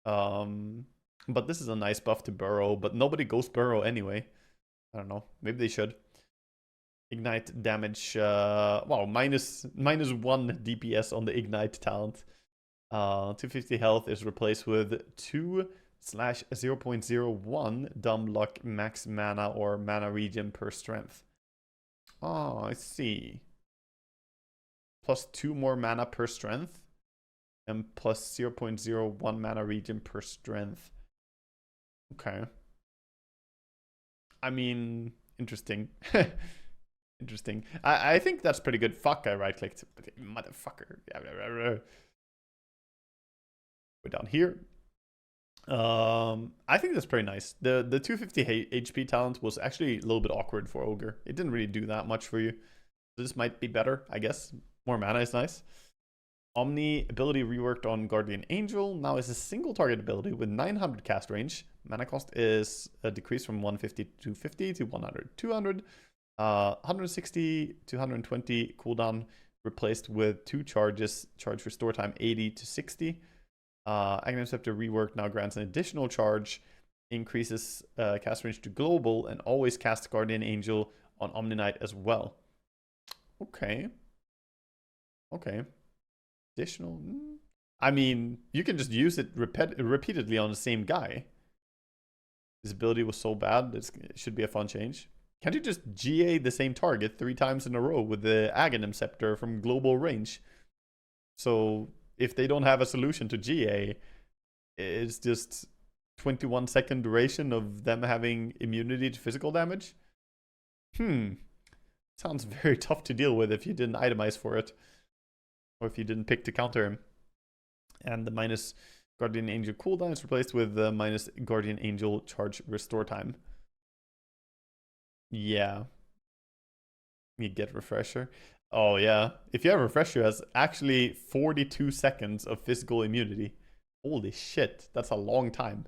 But this is a nice buff to Burrow, but nobody goes Burrow anyway. I don't know. Maybe they should. Ignite damage, wow, minus 1 DPS on the Ignite talent. 250 health is replaced with 2/0.01 dumb luck max mana or mana regen per strength. Oh, I see. Plus 2 more mana per strength. And plus 0.01 mana regen per strength. Okay. I mean, interesting. Interesting. I think that's pretty good. Fuck, I right-clicked. Motherfucker. We're down here. I think that's pretty nice. The 250 HP talent was actually a little bit awkward for Ogre. It didn't really do that much for you. This might be better, I guess. More mana is nice. Omni ability reworked on Guardian Angel. Now is a single target ability with 900 cast range. Mana cost is a decrease from 150 to 50 to 100 200. 160 to 120 cooldown replaced with 2 charges. Charge restore time 80 to 60. Aghanim Scepter rework now grants an additional charge. Increases cast range to global and always cast Guardian Angel on Omniknight as well. Okay. Okay. Additional. I mean, you can just use it repeatedly on the same guy. His ability was so bad, it should be a fun change. Can't you just GA the same target 3 times in a row with the Aghanim Scepter from global range? So if they don't have a solution to GA, it's just 21-second duration of them having immunity to physical damage? Sounds very tough to deal with if you didn't itemize for it. Or if you didn't pick to counter him. And the minus Guardian Angel cooldown is replaced with the minus Guardian Angel charge restore time. Yeah. You get Refresher. Oh yeah. If you have Refresher, it has actually 42 seconds of physical immunity. Holy shit. That's a long time.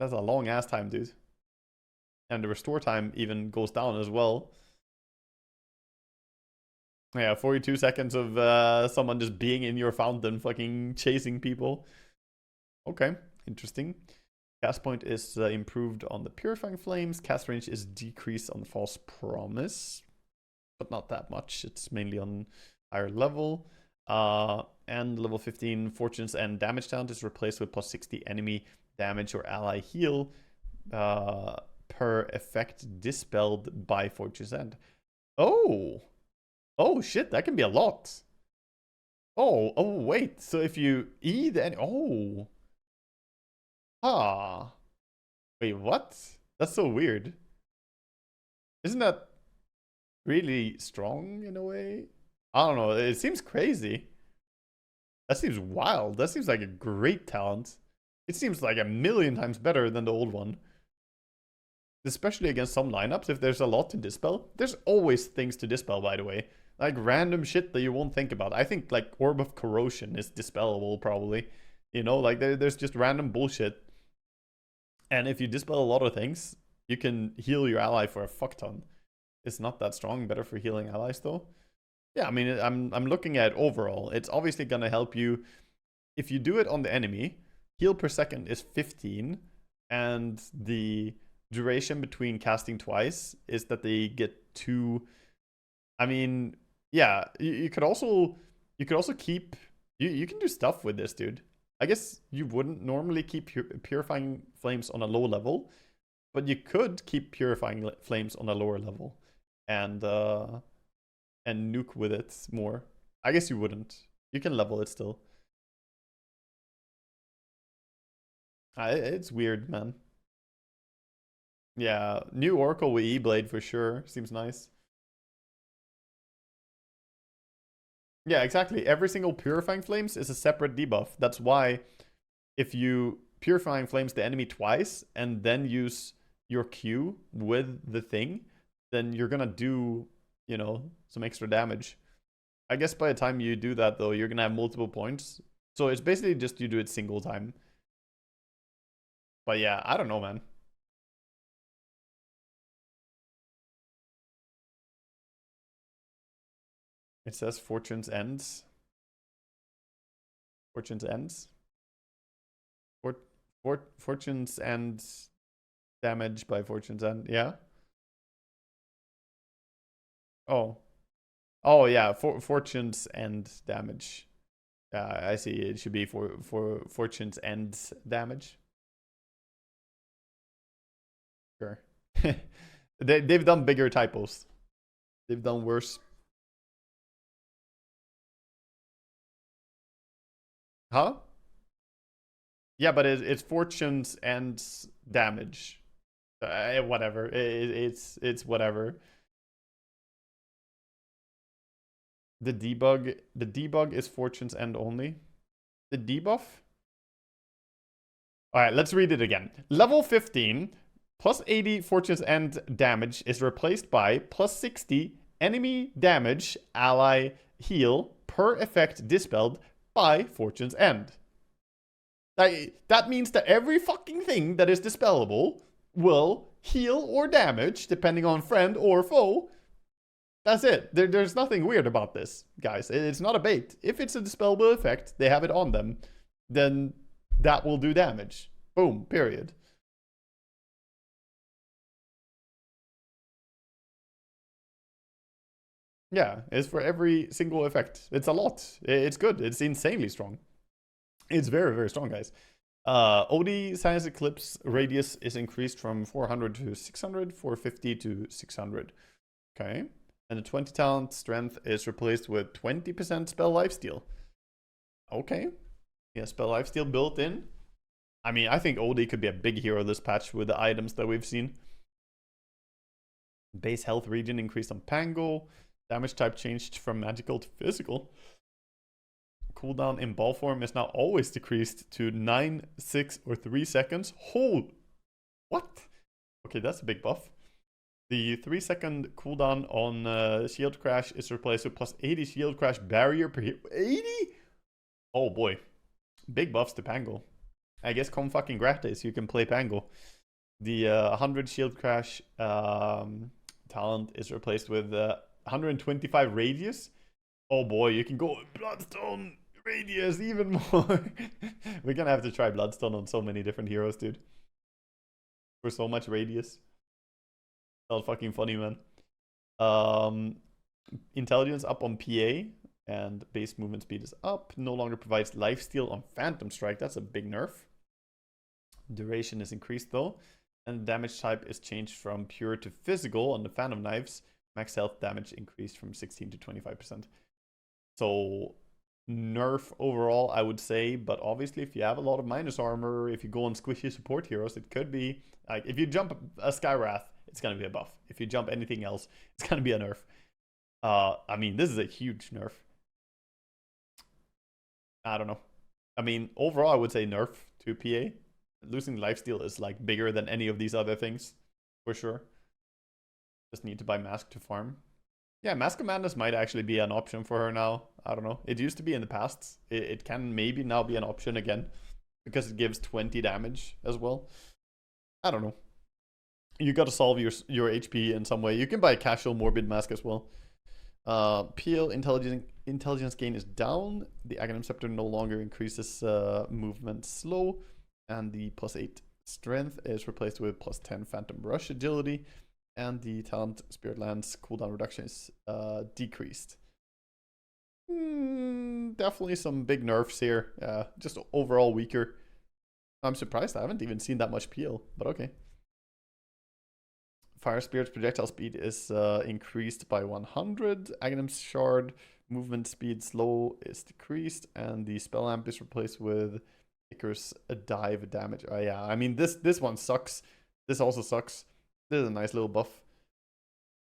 That's a long ass time, dude. And the restore time even goes down as well. Yeah, 42 seconds of someone just being in your fountain, fucking chasing people. Okay, interesting. Cast point is improved on the Purifying Flames. Cast range is decreased on False Promise. But not that much. It's mainly on higher level. And level 15 Fortune's End damage talent is replaced with plus 60 enemy damage or ally heal per effect dispelled by Fortune's End. Oh! Oh shit, that can be a lot. Oh wait. So if you E then Ah. Wait, what? That's so weird. Isn't that really strong in a way? I don't know. It seems crazy. That seems wild. That seems like a great talent. It seems like a million times better than the old one. Especially against some lineups, if there's a lot to dispel. There's always things to dispel, by the way. Like random shit that you won't think about. I think like Orb of Corrosion is dispellable, probably. You know, like there's just random bullshit. And if you dispel a lot of things, you can heal your ally for a fuck ton. It's not that strong. Better for healing allies, though. Yeah, I mean, I'm looking at overall. It's obviously gonna help you. If you do it on the enemy, heal per second is 15. And the duration between casting twice is that they get 2. I mean, yeah, you could also keep, you can do stuff with this, dude. I guess you wouldn't normally keep purifying flames on a low level, but you could keep purifying flames on a lower level and nuke with it more. I guess you wouldn't. You can level it still. It's weird, man. Yeah, new Oracle with E-Blade for sure. Seems nice. Yeah, exactly. Every single Purifying Flames is a separate debuff. That's why if you Purifying Flames the enemy twice and then use your Q with the thing, then you're gonna do, you know, some extra damage. I guess by the time you do that, though, you're gonna have multiple points. So it's basically just you do it single time. But yeah, I don't know, man. It says Fortune's Ends. Fortune's Ends? Fortune's End damage by Fortune's End, yeah? Oh. Oh, yeah, Fortune's End damage. I see, it should be for Fortune's End damage. Sure. They've done bigger typos. They've done worse. Huh? Yeah, but it's Fortune's End damage. Whatever. It's whatever. The debug is Fortune's End only. The debuff? Alright, let's read it again. Level 15, plus 80 Fortune's End damage is replaced by plus 60 enemy damage ally heal per effect dispelled by Fortune's End. That means that every fucking thing that is dispellable will heal or damage, depending on friend or foe. That's it. There's nothing weird about this, guys. It's not a bait. If it's a dispellable effect, they have it on them, then that will do damage. Boom, period. Yeah, it's for every single effect. It's a lot. It's good. It's insanely strong. It's very, very strong, guys. OD Science Eclipse radius is increased from 400 to 600, 450 to 600. Okay. And the 20 talent strength is replaced with 20% spell lifesteal. Okay. Yeah, spell lifesteal built in. I mean, I think OD could be a big hero this patch with the items that we've seen. Base health regen increased on Pango. Damage type changed from magical to physical. Cooldown in ball form is now always decreased to 9, 6, or 3 seconds. Hold. What? Okay, that's a big buff. The 3-second cooldown on Shield Crash is replaced with plus 80 Shield Crash barrier per hit. 80? Oh boy. Big buffs to Pango. I guess come fucking gratis, you can play Pango. The 100 Shield Crash talent is replaced with 125 radius. Oh boy, you can go Bloodstone radius even more. We're gonna have to try Bloodstone on so many different heroes, dude. For so much radius. That's fucking funny, man. Intelligence up on PA, and base movement speed is up. No longer provides lifesteal on Phantom Strike. That's a big nerf. Duration is increased though, and damage type is changed from pure to physical on the Phantom Knives. Max health damage increased from 16 to 25%. So nerf overall, I would say. But obviously, if you have a lot of minus armor, if you go on squishy support heroes, it could be like if you jump a Skywrath, it's gonna be a buff. If you jump anything else, it's gonna be a nerf. I mean, this is a huge nerf. I don't know. I mean, overall, I would say nerf to PA. Losing lifesteal is like bigger than any of these other things, for sure. Just need to buy Mask to farm. Yeah, Mask of Madness might actually be an option for her now. I don't know. It used to be in the past. It can maybe now be an option again, because it gives 20 damage as well. I don't know. You gotta solve your HP in some way. You can buy a casual Morbid Mask as well. PL intelligence gain is down. The Aghanim Scepter no longer increases movement slow. And the +8 strength is replaced with +10 Phantom Rush agility. And the talent Spirit Lance cooldown reduction is decreased. Definitely some big nerfs here. Just overall weaker. I'm surprised I haven't even seen that much PL, but okay. Fire Spirit's projectile speed is increased by 100. Aghanim's Shard movement speed slow is decreased. And the Spell Lamp is replaced with Icarus dive damage. Oh yeah, I mean this one sucks. This also sucks. This is a nice little buff.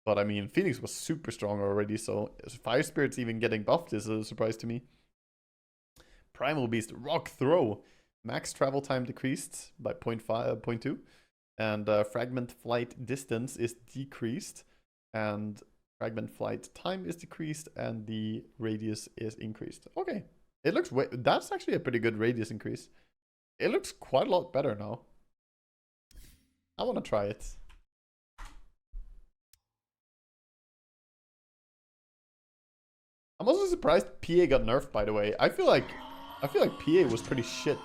But I mean, Phoenix was super strong already, so Fire Spirit's even getting buffed is a surprise to me. Primal Beast, Rock Throw. Max travel time decreased by 0.2. And Fragment Flight distance is decreased. And Fragment Flight time is decreased. And the radius is increased. Okay. It looks that's actually a pretty good radius increase. It looks quite a lot better now. I want to try it. I'm also surprised PA got nerfed, by the way. I feel like PA was pretty shit.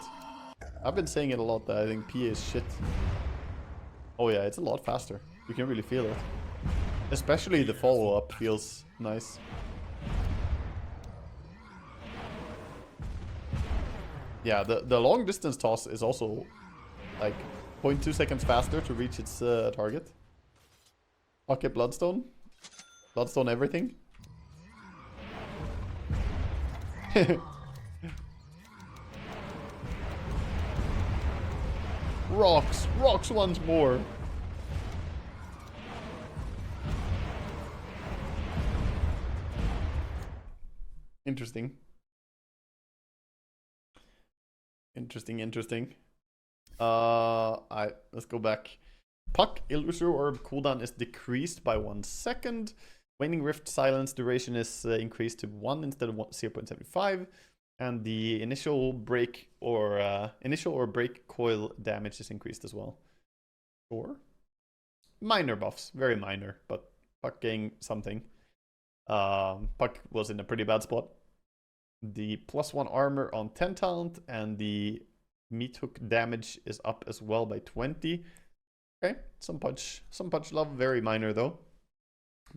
I've been saying it a lot that I think PA is shit. Oh yeah, it's a lot faster. You can really feel it. Especially the follow-up feels nice. Yeah, the long distance toss is also like 0.2 seconds faster to reach its target. Okay, Bloodstone. Bloodstone everything. Rocks once more. Interesting. Interesting. Let's go back. Puck Illusory Orb cooldown is decreased by 1 second. Waning Rift Silence duration is increased to 1 instead of 0.75. And the initial break or break coil damage is increased as well. Sure. Minor buffs, very minor, but Puck getting something. Puck was in a pretty bad spot. The +1 armor on 10 talent and the meat hook damage is up as well by 20. Okay, some punch love, very minor though.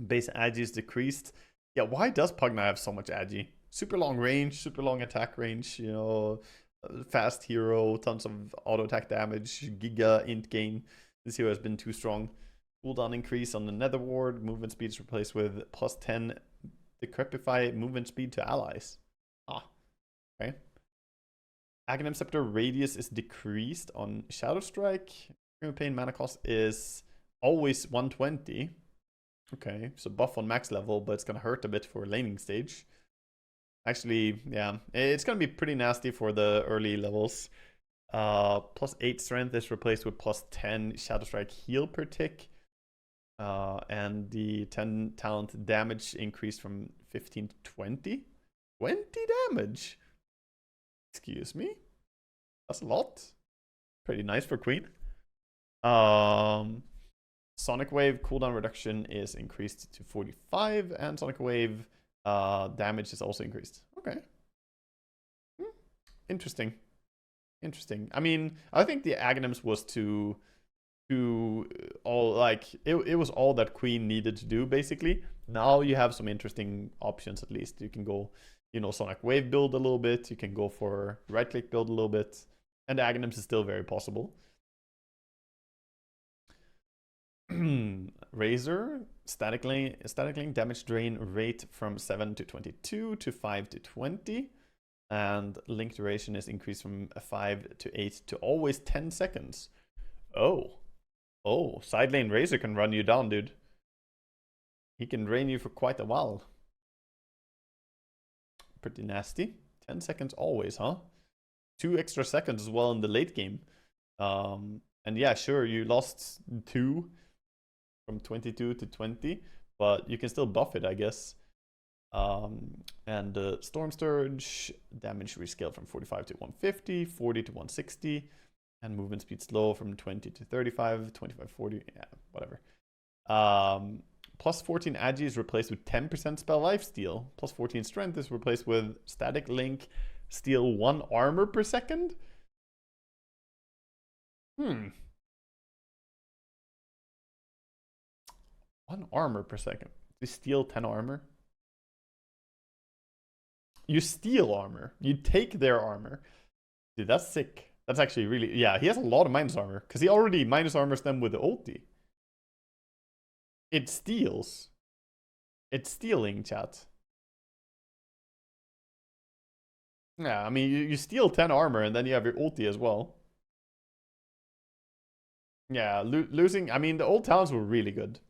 Base agi is decreased. Yeah, why does Pugna have so much agi? Super long range, super long attack range, you know, fast hero, tons of auto attack damage, giga int gain. This hero has been too strong. Cooldown increase on the Nether Ward. Movement speed is replaced with +10 decrepify movement speed to allies. Ah, okay. Aghanim Scepter radius is decreased on Shadow Strike. Pain mana cost is always 120. Okay, so buff on max level, but it's gonna hurt a bit for laning stage. Actually, yeah, it's gonna be pretty nasty for the early levels. +8 strength is replaced with +10 Shadow Strike heal per tick. And the 10 talent damage increased from 15 to 20. 20 damage? Excuse me? That's a lot. Pretty nice for Queen. Sonic Wave cooldown reduction is increased to 45, and Sonic Wave damage is also increased. Okay. Interesting. I mean, I think the Aghanims was to all, like, it was all that Queen needed to do, basically. Now you have some interesting options, at least. You can go, you know, Sonic Wave build a little bit. You can go for right-click build a little bit. And the Aghanims is still very possible. Razor, static link damage drain rate from 7 to 22 to 5 to 20. And link duration is increased from 5 to 8 to always 10 seconds. Oh. Oh, side lane Razor can run you down, dude. He can drain you for quite a while. Pretty nasty. 10 seconds always, huh? 2 extra seconds as well in the late game. And yeah, sure, you lost 2 from 22 to 20, but you can still buff it, I guess. And Storm Surge, damage rescaled from 45 to 150, 40 to 160, and movement speed slow from 20 to 35, 25, 40, yeah, whatever. Plus 14 agi is replaced with 10% spell lifesteal. Plus 14 strength is replaced with static link, steal 1 armor per second. 1 armor per second. You steal 10 armor. You steal armor. You take their armor. Dude, that's sick. That's actually really... Yeah, he has a lot of minus armor. Because he already minus armors them with the ulti. It steals. It's stealing, chat. Yeah, I mean, you steal 10 armor and then you have your ulti as well. Yeah, losing... I mean, the old talents were really good.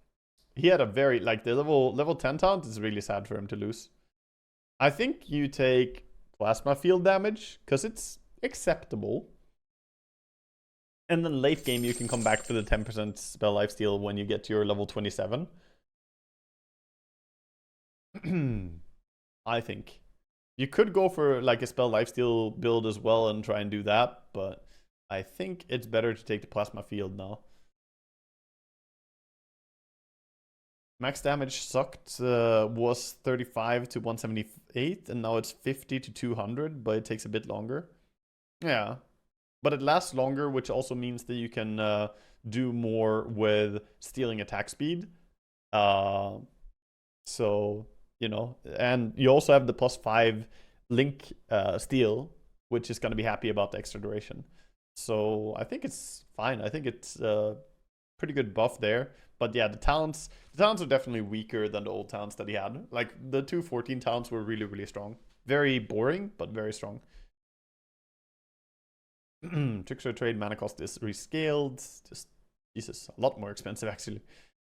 He had a very... Like, the level 10 talent is really sad for him to lose. I think you take plasma field damage, because it's acceptable. And then late game, you can come back for the 10% spell lifesteal when you get to your level 27. I think. You could go for like a spell lifesteal build as well and try and do that, but I think it's better to take the plasma field now. Max damage sucked was 35 to 178, and now it's 50 to 200, but it takes a bit longer. Yeah, but it lasts longer, which also means that you can do more with stealing attack speed. So, you know, and you also have the +5 link steal, which is going to be happy about the extra duration. So I think it's fine. I think it's pretty good buff there. But yeah, the talents are definitely weaker than the old talents that he had. Like, the 214 talents were really, really strong. Very boring, but very strong. Trickster trade mana cost is rescaled. Just, Jesus, a lot more expensive actually.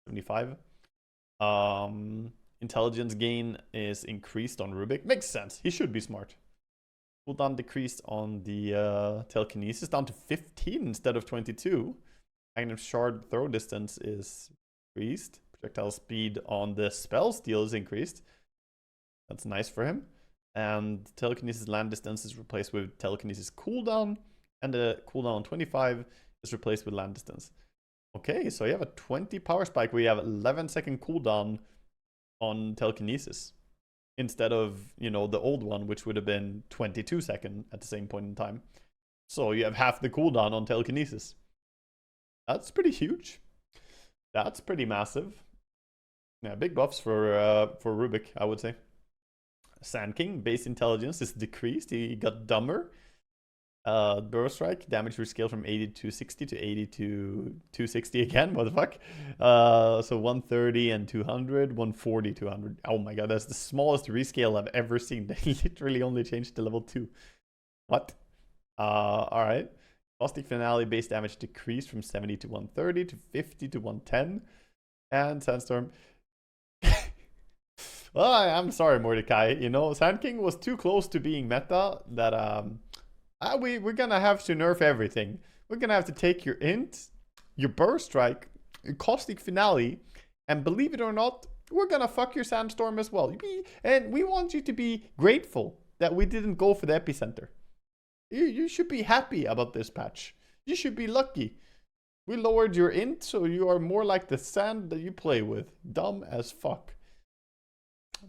75. Intelligence gain is increased on Rubik. Makes sense. He should be smart. Cooldown decreased on the telekinesis down to 15 instead of 22. Magnus shard throw distance is increased. Projectile speed on the spell steal is increased. That's nice for him. And telekinesis land distance is replaced with telekinesis cooldown. And the cooldown on 25 is replaced with land distance. Okay, so you have a 20 power spike where you have 11-second cooldown on telekinesis. Instead of, you know, the old one, which would have been 22-second at the same point in time. So you have half the cooldown on telekinesis. That's pretty huge. That's pretty massive. Yeah, big buffs for Rubik, I would say. Sand King, base intelligence is decreased. He got dumber. Burrow Strike, damage rescaled from 80 to 60 to 80 to 260 again. What the fuck? So 130 and 200, 140, 200. Oh my god, that's the smallest rescale I've ever seen. They literally only changed to level 2. What? Alright. Caustic Finale base damage decreased from 70 to 130 to 50 to 110. And Sandstorm. Well, I'm sorry, Mordecai. You know, Sand King was too close to being meta that we're gonna have to nerf everything. We're gonna have to take your int, your Burrow Strike, your Caustic Finale, and believe it or not, we're gonna fuck your Sandstorm as well. And we want you to be grateful that we didn't go for the epicenter. You should be happy about this patch. You should be lucky. We lowered your int, so you are more like the sand that you play with. Dumb as fuck.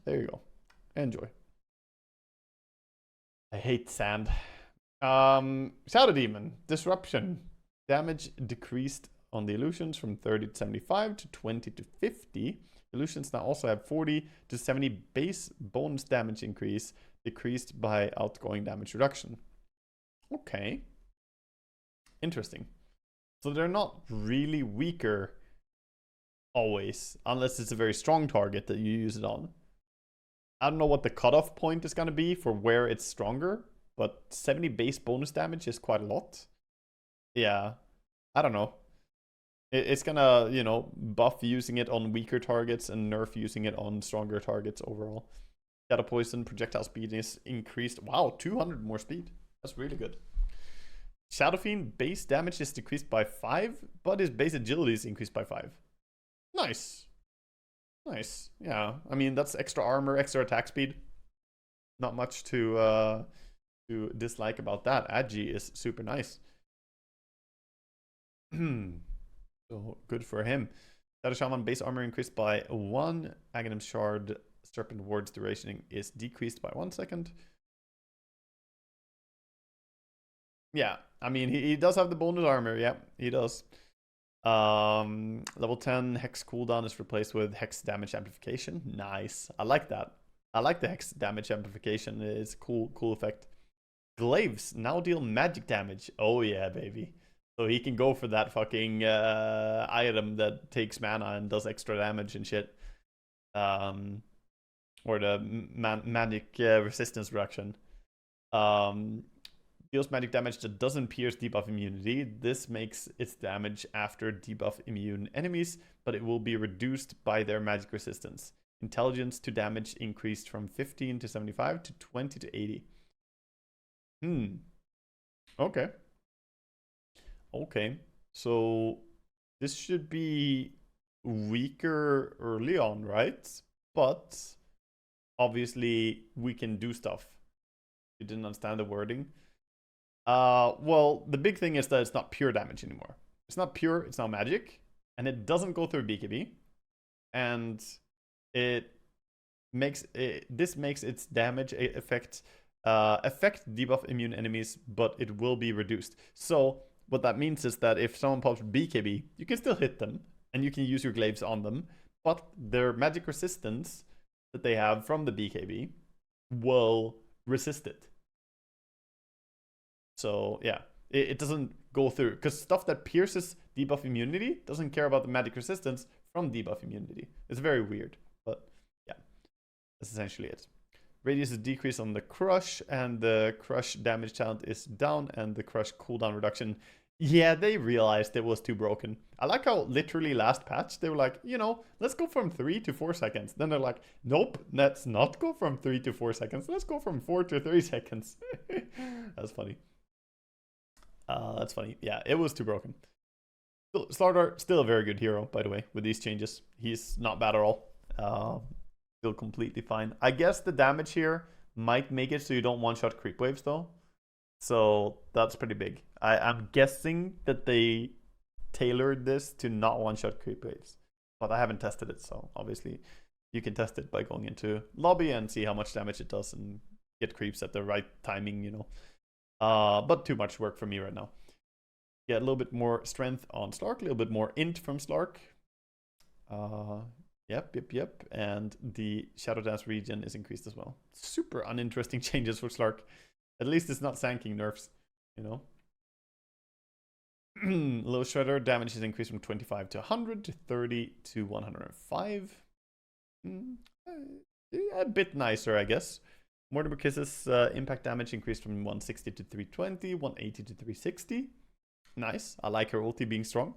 There you go. Enjoy. I hate sand. Shadow Demon. Disruption. Damage decreased on the illusions from 30 to 75 to 20 to 50. Illusions now also have 40 to 70 base bonus damage increase, decreased by outgoing damage reduction. Okay. Interesting. So they're not really weaker always, unless it's a very strong target that you use it on. I don't know what the cutoff point is going to be for where it's stronger, but 70 base bonus damage is quite a lot. Yeah, I don't know. It's gonna, you know, buff using it on weaker targets and nerf using it on stronger targets overall. Shadow Poison, projectile speed is increased. Wow, 200 more speed. That's really good. Shadow Fiend, base damage is decreased by 5, but his base agility is increased by 5. Nice. Nice. Yeah, I mean, that's extra armor, extra attack speed. Not much to dislike about that. Agi is super nice. So good for him. Shadow Shaman, base armor increased by 1. Aghanim Shard, Serpent Ward's duration is decreased by 1 second. Yeah, I mean, he does have the bonus armor. Yeah, he does. Level 10 Hex cooldown is replaced with Hex damage amplification. Nice. I like that. I like the Hex damage amplification. It's a cool effect. Glaives now deal magic damage. Oh yeah, baby. So he can go for that fucking item that takes mana and does extra damage and shit. Or the magic resistance reduction. Deals magic damage that doesn't pierce debuff immunity. This makes its damage after debuff immune enemies, but it will be reduced by their magic resistance. Intelligence to damage increased from 15 to 75 to 20 to 80. Okay. Okay. So this should be weaker early on, right? But obviously we can do stuff. You didn't understand the wording. Well, the big thing is that it's not pure damage anymore. It's not pure, it's now magic, and it doesn't go through BKB. And this makes its damage affect debuff immune enemies, but it will be reduced. So what that means is that if someone pops BKB, you can still hit them, and you can use your glaives on them, but their magic resistance that they have from the BKB will resist it. So yeah, it doesn't go through, because stuff that pierces debuff immunity doesn't care about the magic resistance from debuff immunity. It's very weird, but yeah, that's essentially it. Radius is decreased on the crush, and the crush damage talent is down, and the crush cooldown reduction. Yeah, they realized it was too broken. I like how literally last patch they were like, you know, let's go from 3 to 4 seconds. Then they're like, nope, let's not go from 3 to 4 seconds. Let's go from 4 to 3 seconds. That's funny. That's funny. Yeah, it was too broken. Slardar, still a very good hero, by the way, with these changes. He's not bad at all. Still completely fine. I guess the damage here might make it so you don't one-shot creep waves, though. So that's pretty big. I'm guessing that they tailored this to not one-shot creep waves. But I haven't tested it, so obviously you can test it by going into lobby and see how much damage it does and get creeps at the right timing, you know. But too much work for me right now. Get a little bit more strength on Slark, a little bit more int from Slark. Yep. And the Shadow Dance region is increased as well. Super uninteresting changes for Slark. At least it's not Sanking nerfs, you know. Low Shredder damage is increased from 25 to 100 to 30 to 105. A bit nicer, I guess. Mortimer Kisses impact damage increased from 160 to 320, 180 to 360. Nice. I like her ulti being strong.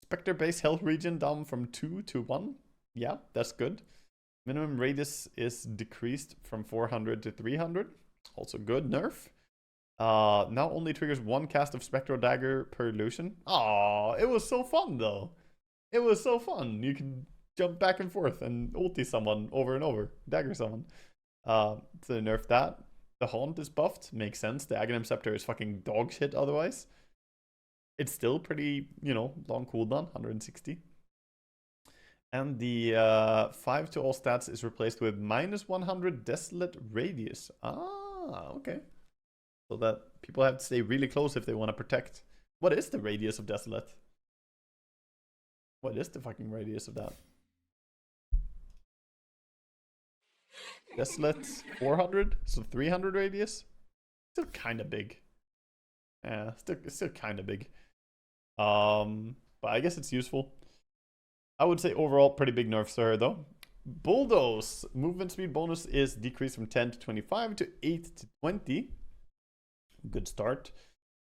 Spectre base health region down from 2 to 1. Yeah, that's good. Minimum radius is decreased from 400 to 300. Also good. Nerf. Now only triggers 1 cast of Spectral Dagger per illusion. Aw, it was so fun though. It was so fun. You can jump back and forth and ulti someone over and over. Dagger someone. So nerf that. The Haunt is buffed. Makes sense. The Aghanim Scepter is fucking dog shit otherwise. It's still pretty, you know, long cooldown, 160. And the 5 to all stats is replaced with -100 Desolate Radius. Ah, okay. So that people have to stay really close if they want to protect. What is the radius of Desolate? What is the fucking radius of that? Desolate 400, so 300 radius. Still kind of big. Yeah, still kind of big. But I guess it's useful. I would say overall pretty big nerfs to her though. Bulldoze. Movement speed bonus is decreased from 10 to 25 to 8 to 20. Good start.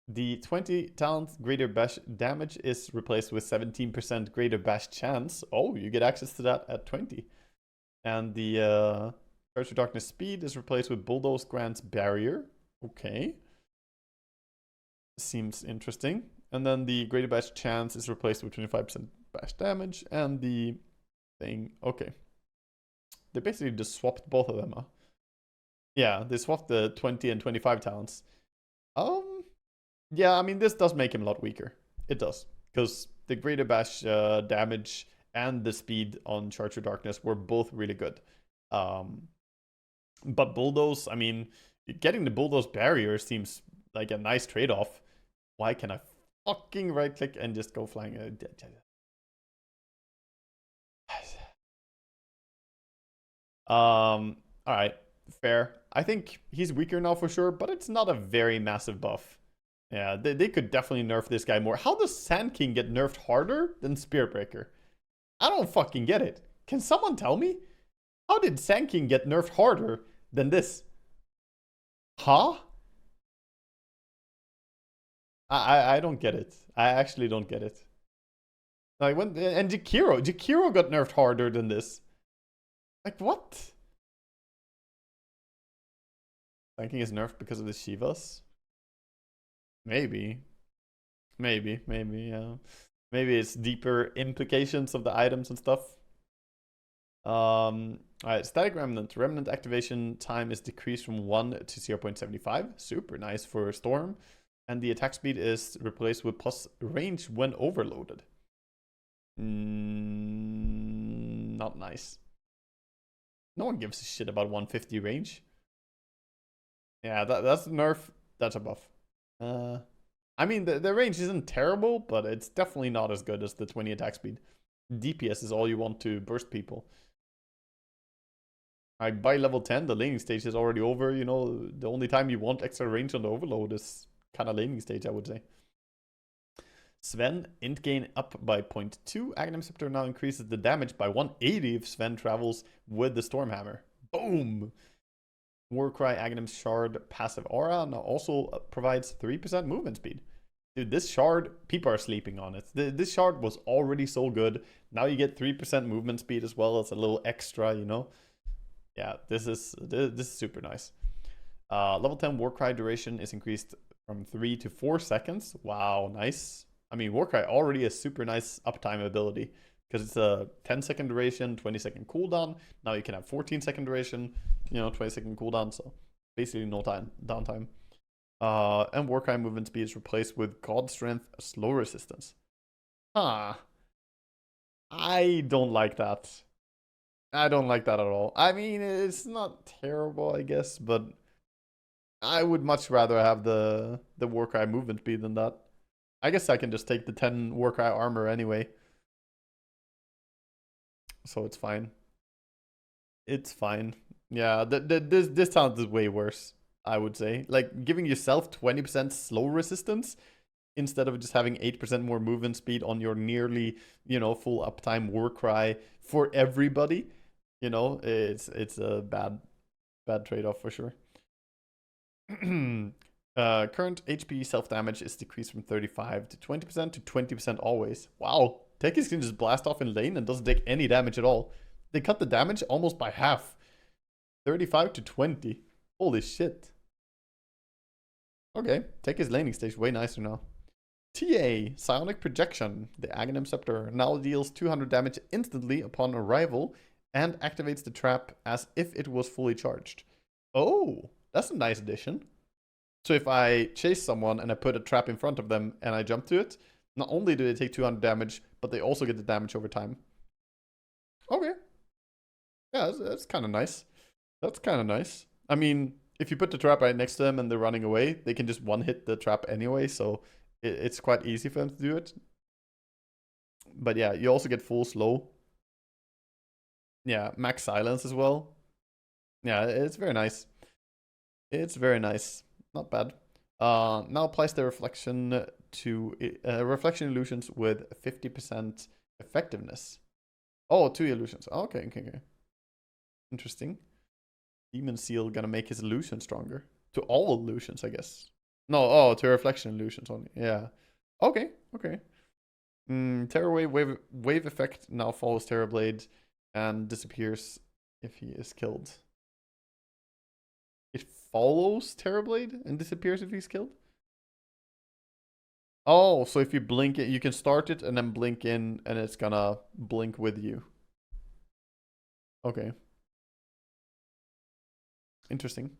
The 20 talent greater bash damage is replaced with 17% greater bash chance. Oh, you get access to that at 20. And the Charge to Darkness speed is replaced with Bulldoze grants barrier. Okay. Seems interesting. And then the greater bash chance is replaced with 25% bash damage. And the thing, okay. They basically just swapped both of them. Huh? Yeah, they swapped the 20 and 25 talents. Yeah, I mean, this does make him a lot weaker. It does. Because the greater bash damage and the speed on Charge to Darkness were both really good. But Bulldoze, I mean, getting the Bulldoze barrier seems like a nice trade-off. Why can I fucking right-click and just go flying? Alright, fair. I think he's weaker now for sure, but it's not a very massive buff. Yeah, they could definitely nerf this guy more. How does Sand King get nerfed harder than Spirit Breaker? I don't fucking get it. Can someone tell me? How did Sand King get nerfed harder than this? Huh? I don't get it. I actually don't get it. Like when and Jakiro got nerfed harder than this. Like what? Sand King is nerfed because of the Shivas? Maybe, yeah. Maybe it's deeper implications of the items and stuff. Alright, Static Remnant. Remnant activation time is decreased from 1 to 0.75. Super nice for a Storm. And the attack speed is replaced with plus range when overloaded. Not nice. No one gives a shit about 150 range. Yeah, that's a nerf. That's a buff. I mean, the range isn't terrible, but it's definitely not as good as the 20 attack speed. DPS is all you want to burst people. Like, by level 10, the laning stage is already over. You know, the only time you want extra range on the overload is kind of laning stage, I would say. Sven, int gain up by 0.2. Aghanim Scepter now increases the damage by 180 if Sven travels with the Stormhammer. Boom! Warcry Aghanim Shard passive aura now also provides 3% movement speed. Dude, this shard, people are sleeping on it. This shard was already so good. Now you get 3% movement speed as well as a little extra, you know? Yeah, this is super nice. Level 10 Warcry duration is increased from 3 to 4 seconds. Wow, nice. I mean, Warcry already a super nice uptime ability because it's a 10-second duration, 20-second cooldown. Now you can have 14-second duration, you know, 20-second cooldown. So basically no downtime. And Warcry movement speed is replaced with God Strength slow resistance. Huh. I don't like that. I don't like that at all. I mean, it's not terrible, I guess, but I would much rather have the Warcry movement speed than that. I guess I can just take the 10 Warcry armor anyway. So it's fine. It's fine. Yeah, this talent is way worse, I would say. Like, giving yourself 20% slow resistance instead of just having 8% more movement speed on your nearly, you know, full uptime Warcry for everybody. You know, it's a bad trade-off for sure. Current HP self-damage is decreased from 35 to 20% to 20% always. Wow. Tekis can just blast off in lane and doesn't take any damage at all. They cut the damage almost by half. 35 to 20. Holy shit. Okay. Tekis laning stage way nicer now. TA. Psionic Projection. The Aghanim Scepter now deals 200 damage instantly upon arrival and activates the trap as if it was fully charged. Oh, that's a nice addition. So if I chase someone and I put a trap in front of them and I jump to it, not only do they take 200 damage, but they also get the damage over time. Okay. Yeah, that's kind of nice. That's kind of nice. I mean, if you put the trap right next to them and they're running away, they can just one-hit the trap anyway, so it's quite easy for them to do it. But yeah, you also get full slow. Yeah, max silence as well. Yeah, it's very nice. It's very nice. Not bad. Now applies the reflection to reflection illusions with 50% effectiveness. Oh, 2 illusions. Okay. Interesting. Demon Seal gonna make his illusion stronger. To all illusions, I guess. No, oh, to reflection illusions only. Yeah. Okay, okay. Terror wave effect now follows Terrorblade and disappears if he is killed. It follows Terrorblade and disappears if he's killed? Oh, so if you blink it, you can start it and then blink in and it's gonna blink with you. Okay. Interesting.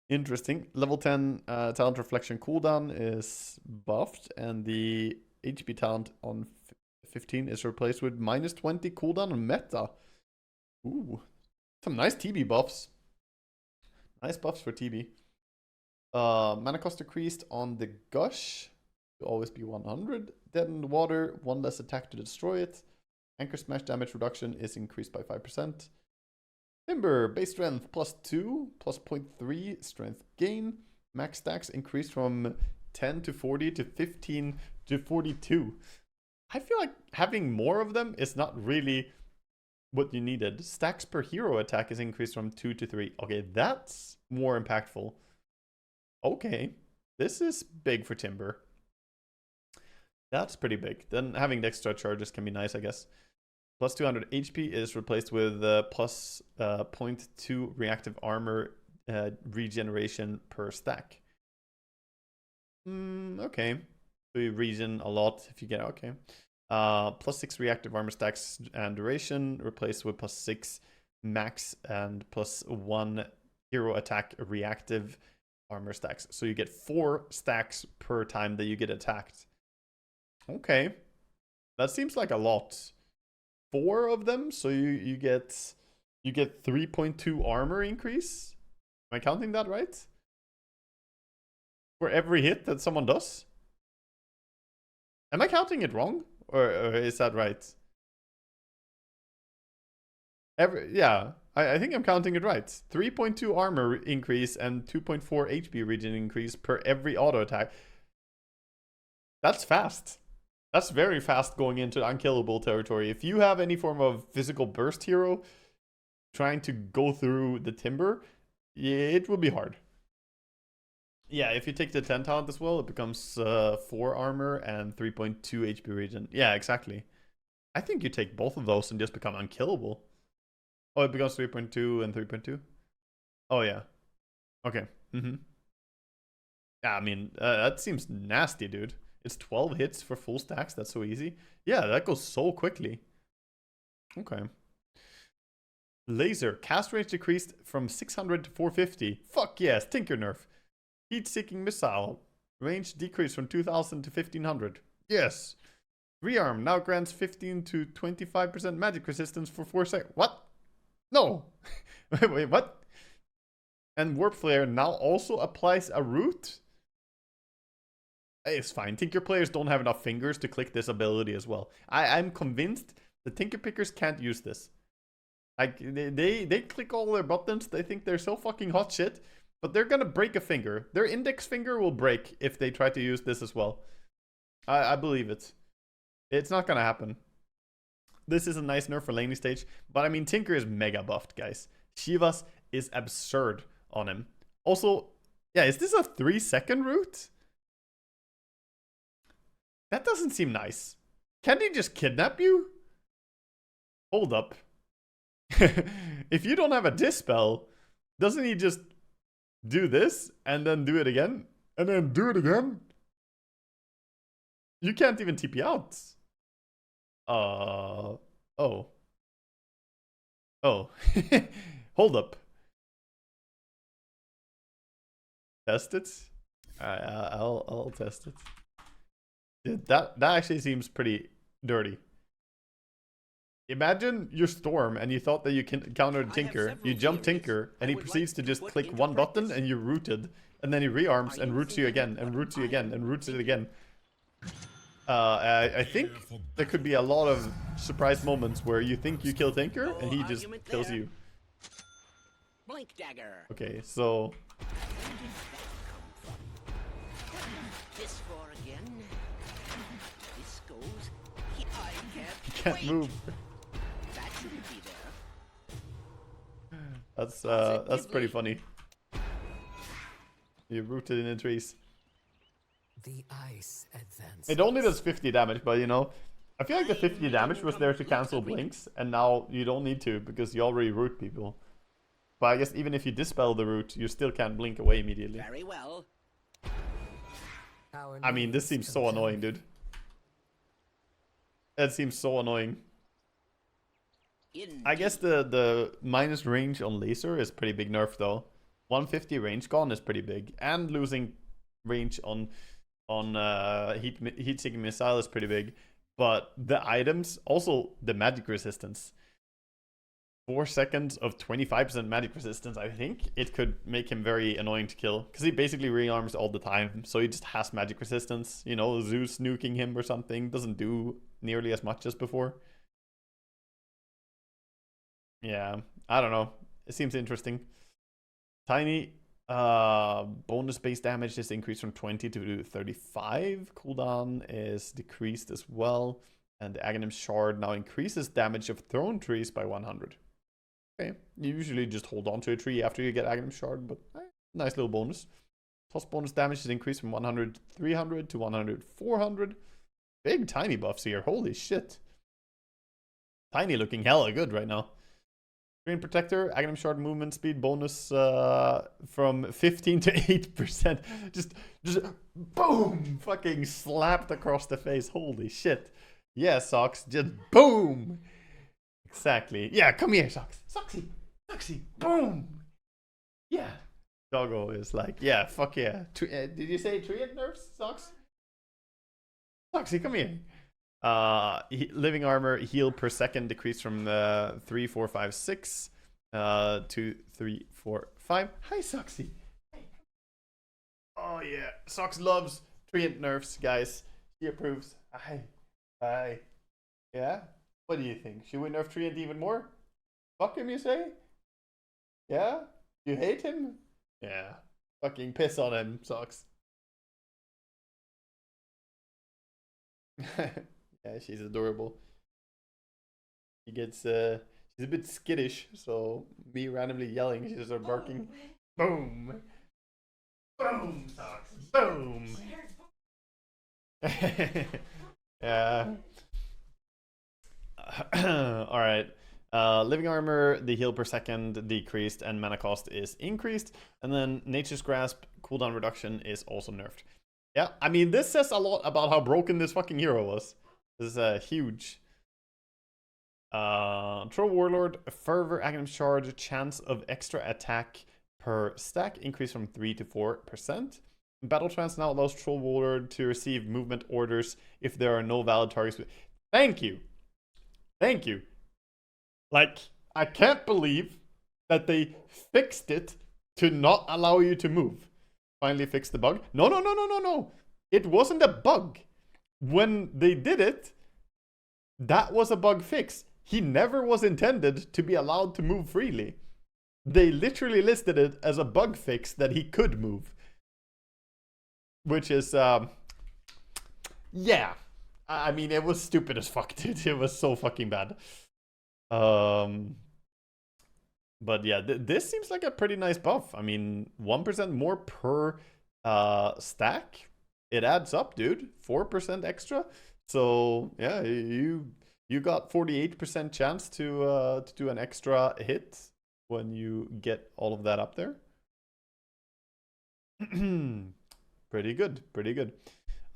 Interesting. Level 10 talent reflection cooldown is buffed and the HP talent on 15 is replaced with -20 cooldown on meta. Ooh. Some nice TB buffs. Nice buffs for TB. Mana cost decreased on the Gush. Will always be 100. Dead in the water, 1 less attack to destroy it. Anchor smash damage reduction is increased by 5%. Ember, base strength +2, plus 0.3 strength gain. Max stacks increased from 10 to 40 to 15 to 42. I feel like having more of them is not really what you needed. Stacks per hero attack is increased from 2 to 3. Okay, that's more impactful. Okay, this is big for Timber. That's pretty big. Then having the extra charges can be nice, I guess. Plus 200 HP is replaced with plus 0.2 reactive armor regeneration per stack. Okay. So you regen a lot if you get okay. Plus 6 reactive armor stacks and duration replaced with plus 6 max and plus 1 hero attack reactive armor stacks. So you get 4 stacks per time that you get attacked. Okay. That seems like a lot. 4 of them, so you get 3.2 armor increase. Am I counting that right? For every hit that someone does? Am I counting it wrong? Or is that right? Yeah, I think I'm counting it right. 3.2 armor increase and 2.4 HP regen increase per every auto attack. That's fast. That's very fast going into unkillable territory. If you have any form of physical burst hero trying to go through the Timber, it will be hard. Yeah, if you take the 10 talent as well, it becomes 4 armor and 3.2 HP regen. Yeah, exactly. I think you take both of those and just become unkillable. Oh, it becomes 3.2 and 3.2? Oh, yeah. Okay. Yeah, I mean, that seems nasty, dude. It's 12 hits for full stacks. That's so easy. Yeah, that goes so quickly. Okay. Laser. Cast range decreased from 600 to 450. Fuck yes. Tinker nerf. Heat-seeking missile. Range decreased from 2000 to 1500. Yes. Rearm now grants 15 to 25% magic resistance for 4 seconds. What? No. Wait, what? And Warp Flare now also applies a root? It's fine. Tinker players don't have enough fingers to click this ability as well. I'm convinced the Tinker pickers can't use this. Like, they click all their buttons. They think they're so fucking hot shit. But they're gonna break a finger. Their index finger will break if they try to use this as well. I believe it. It's not gonna happen. This is a nice nerf for laning stage. But I mean, Tinker is mega buffed, guys. Shivas is absurd on him. Also, yeah, is this a 3-second route? That doesn't seem nice. Can't he just kidnap you? Hold up. If you don't have a dispel, doesn't he just do this and then do it again? And then do it again? You can't even TP out. Oh. Oh. Hold up. Test it? I'll test it. That actually seems pretty dirty. Imagine your Storm and you thought that you can counter Tinker. You jump Tinker and he proceeds to just click one button and you're rooted. And then he rearms and roots you again and roots you again and roots it again. I think there could be a lot of surprise moments where you think you kill Tinker and he just kills you. Blink dagger. Okay, so This for again. This goes. I can't move. That shouldn't be there. That's pretty funny. You rooted in the trees. The ice advances. It only does 50 damage, but you know, I feel like the 50 damage was there to cancel blinks, and now you don't need to because you already root people. But I guess even if you dispel the root, you still can't blink away immediately. Very well. I mean, this seems so annoying, dude. That seems so annoying. I guess the minus range on laser is pretty big nerf though. 150 range gone is pretty big, and losing range on heat-seeking missile is pretty big. But the items, also the magic resistance. 4 seconds of 25% magic resistance, I think it could make him very annoying to kill. Because he basically rearms all the time, so he just has magic resistance. You know, Zeus nuking him or something doesn't do nearly as much as before. Yeah, I don't know. It seems interesting. Tiny bonus base damage is increased from 20 to 35. Cooldown is decreased as well. And the Aghanim Shard now increases damage of thrown trees by 100. Okay, you usually just hold on to a tree after you get Aghanim Shard, but nice little bonus. Toss bonus damage is increased from 100 300 to 100 400. Big Tiny buffs here, holy shit. Tiny looking hella good right now. Screen Protector, Aghanim Shard movement speed bonus from 15 to 8%. Just boom! Fucking slapped across the face, holy shit. Yeah, Socks, just boom! Exactly. Yeah, come here, Socks. Soxy, boom! Yeah. Doggo is like, yeah, fuck yeah. Did you say Treant nerfs, Socks? Soxy, come here. Living armor heal per second decreased from 3, 4, 5, 6 to 3, 4, 5. Hi, Soxy. Oh yeah, Socks loves Treant nerfs, guys. He approves. Hi. Yeah? What do you think? Should we nerf Treant even more? Fuck him, you say? Yeah? You hate him? Yeah. Fucking piss on him, Socks. Yeah, she's adorable. She gets, she's a bit skittish, so me randomly yelling, she just starts barking. Boom! Boom, Socks! Boom! Yeah. Alright. Living armor, the heal per second decreased, and mana cost is increased. And then Nature's Grasp, cooldown reduction is also nerfed. Yeah, I mean, this says a lot about how broken this fucking hero was. This is huge. Troll Warlord, Fervor, Aghanim Shard, chance of extra attack per stack increased from 3 to 4%. Battle Trance now allows Troll Warlord to receive movement orders if there are no valid targets. Thank you. Thank you. Like, I can't believe that they fixed it to not allow you to move. Finally fixed the bug. No. It wasn't a bug. When they did it, that was a bug fix. He never was intended to be allowed to move freely. They literally listed it as a bug fix that he could move. Which is, yeah. I mean, it was stupid as fuck, dude. It was so fucking bad. But yeah, this seems like a pretty nice buff. I mean, 1% more per stack. It adds up, dude. 4% extra. So yeah, you got 48% chance to do an extra hit when you get all of that up there. Pretty good.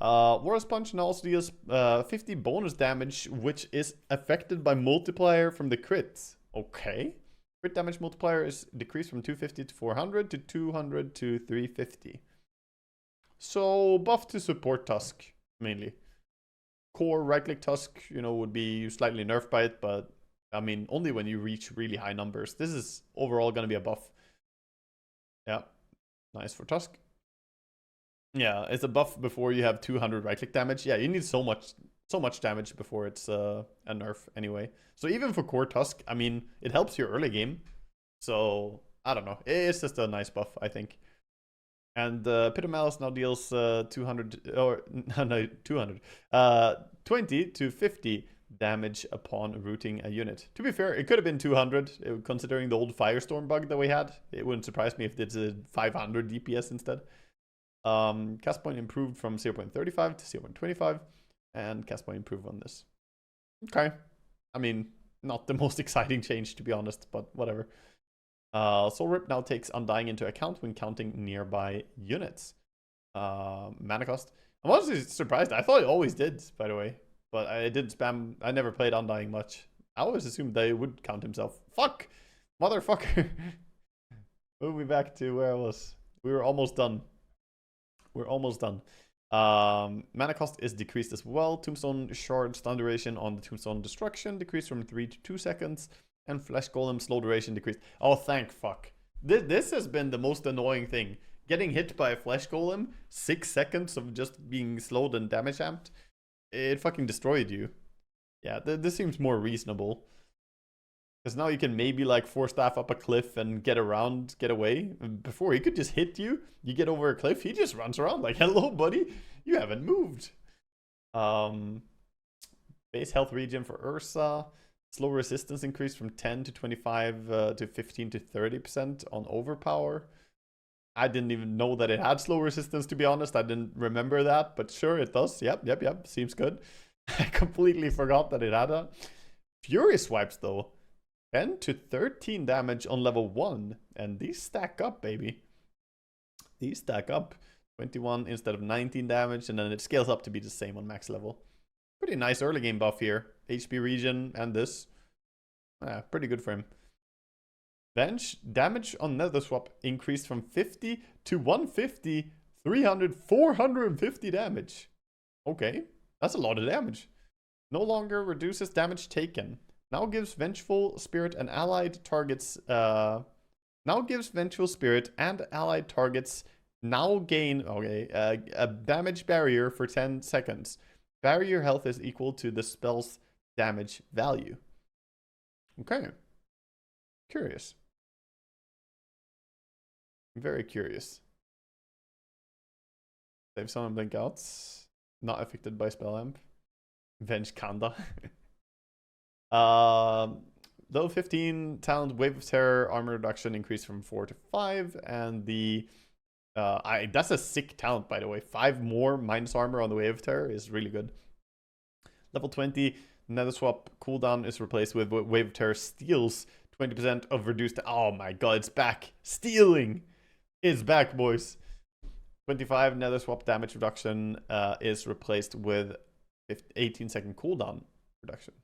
War's Punch now also deals 50 bonus damage, which is affected by multiplier from the crit. Okay. Crit damage multiplier is decreased from 250 to 400 to 200 to 350. So buff to support Tusk, mainly. Core right-click Tusk, you know, would be slightly nerfed by it, but I mean, only when you reach really high numbers. This is overall going to be a buff. Yeah, nice for Tusk. Yeah, it's a buff before you have 200 right-click damage. Yeah, you need so much damage before it's a nerf anyway. So even for core Tusk, I mean, it helps your early game. So, I don't know. It's just a nice buff, I think. And Pit of Malice now deals 200, or no, 200. 20 to 50 damage upon rooting a unit. To be fair, it could have been 200, considering the old Firestorm bug that we had. It wouldn't surprise me if it's a 500 DPS instead. Cast point improved from 0.35 to 0.25, and cast point improved on this. Okay. I mean, not the most exciting change, to be honest, but whatever. Soul Rip now takes Undying into account when counting nearby units. Mana cost. I'm honestly surprised. I thought it always did, by the way. But I didn't spam. I never played Undying much. I always assumed they would count himself. Fuck! Motherfucker! Move me back to where I was. We were almost done. We're almost done. Mana cost is decreased as well. Tombstone shard stun duration on the Tombstone Destruction decreased from 3 to 2 seconds. And Flesh Golem slow duration decreased. Oh, thank fuck. This has been the most annoying thing. Getting hit by a Flesh Golem, 6 seconds of just being slowed and damage amped. It fucking destroyed you. Yeah, this seems more reasonable. Because now you can maybe like 4-staff up a cliff and get around, get away. Before, he could just hit you. You get over a cliff, he just runs around like, hello, buddy. You haven't moved. Base health regen for Ursa. Slow resistance increase from 10 to 25 to 15 to 30% on Overpower. I didn't even know that it had slow resistance, to be honest. I didn't remember that, but sure, it does. Yep. Seems good. I completely forgot that it had that. Fury swipes, though. 10 to 13 damage on level 1. And these stack up, baby. These stack up. 21 instead of 19 damage, and then it scales up to be the same on max level. Pretty nice early game buff here. HP regen and this. Pretty good for him. Bench damage on Nether Swap increased from 50 to 150, 300, 450 damage. Okay, that's a lot of damage. No longer reduces damage taken. Now gives Vengeful Spirit and allied targets. Now gives Vengeful Spirit and allied targets now gain a damage barrier for 10 seconds. Barrier health is equal to the spell's damage value. Okay. Curious. Very curious. Save summon blink outs. Not affected by spell amp. Venge Kanda. Level 15 talent Wave of Terror armor reduction increased from 4 to 5, and the that's a sick talent, by the way. 5 more minus armor on the Wave of Terror is really good. Level 20 Nether Swap cooldown is replaced with Wave of Terror steals 20% of reduced. Oh my god, it's back. Stealing is back, boys. 25 Nether Swap damage reduction is replaced with 18-second cooldown reduction.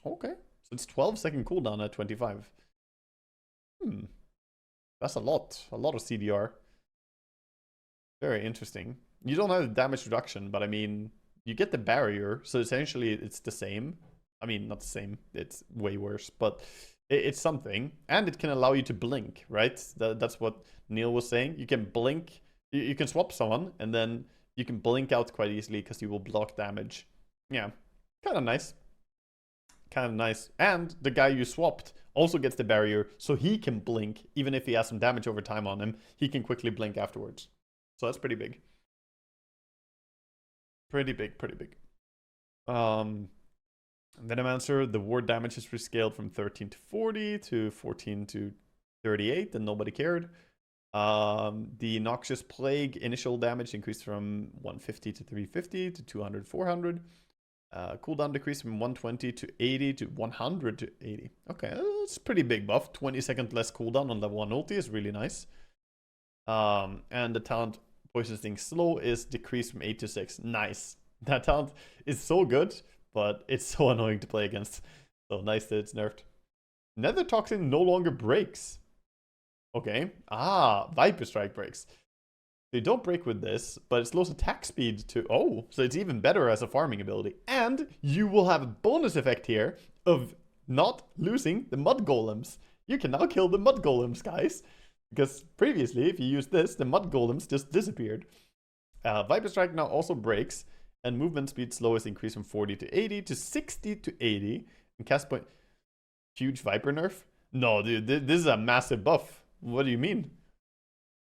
Okay, so it's 12-second cooldown at 25. That's a lot of CDR. Very interesting. You don't have the damage reduction, but I mean, you get the barrier, so essentially it's the same. I mean, not the same, it's way worse, but it's something. And it can allow you to blink, right? That's what Neil was saying. You can blink, you can swap someone, and then you can blink out quite easily because you will block damage. Yeah, kind of nice. Kind of nice. And the guy you swapped also gets the barrier, so he can blink. Even if he has some damage over time on him, he can quickly blink afterwards. So that's pretty big. Pretty big. Venomancer, the ward damage is rescaled from 13 to 40 to 14 to 38, and nobody cared. The Noxious Plague initial damage increased from 150 to 350 to 200, 400. Cooldown decreased from 120 to 80 to 100 to 80. Okay, that's pretty big buff. 20-second less cooldown on level 1 ulti is really nice. And the talent Poisoning Slow is decreased from 8 to 6. Nice. That talent is so good, but it's so annoying to play against. So nice that it's nerfed. Nether Toxin no longer breaks. Okay. Viper Strike breaks. So you don't break with this, but it slows attack speed to... Oh, so it's even better as a farming ability. And you will have a bonus effect here of not losing the Mud Golems. You can now kill the Mud Golems, guys. Because previously, if you used this, the Mud Golems just disappeared. Viper Strike now also breaks, and movement speed slow is increased from 40 to 80 to 60 to 80. And cast point... Huge Viper nerf? No, dude, this is a massive buff. What do you mean?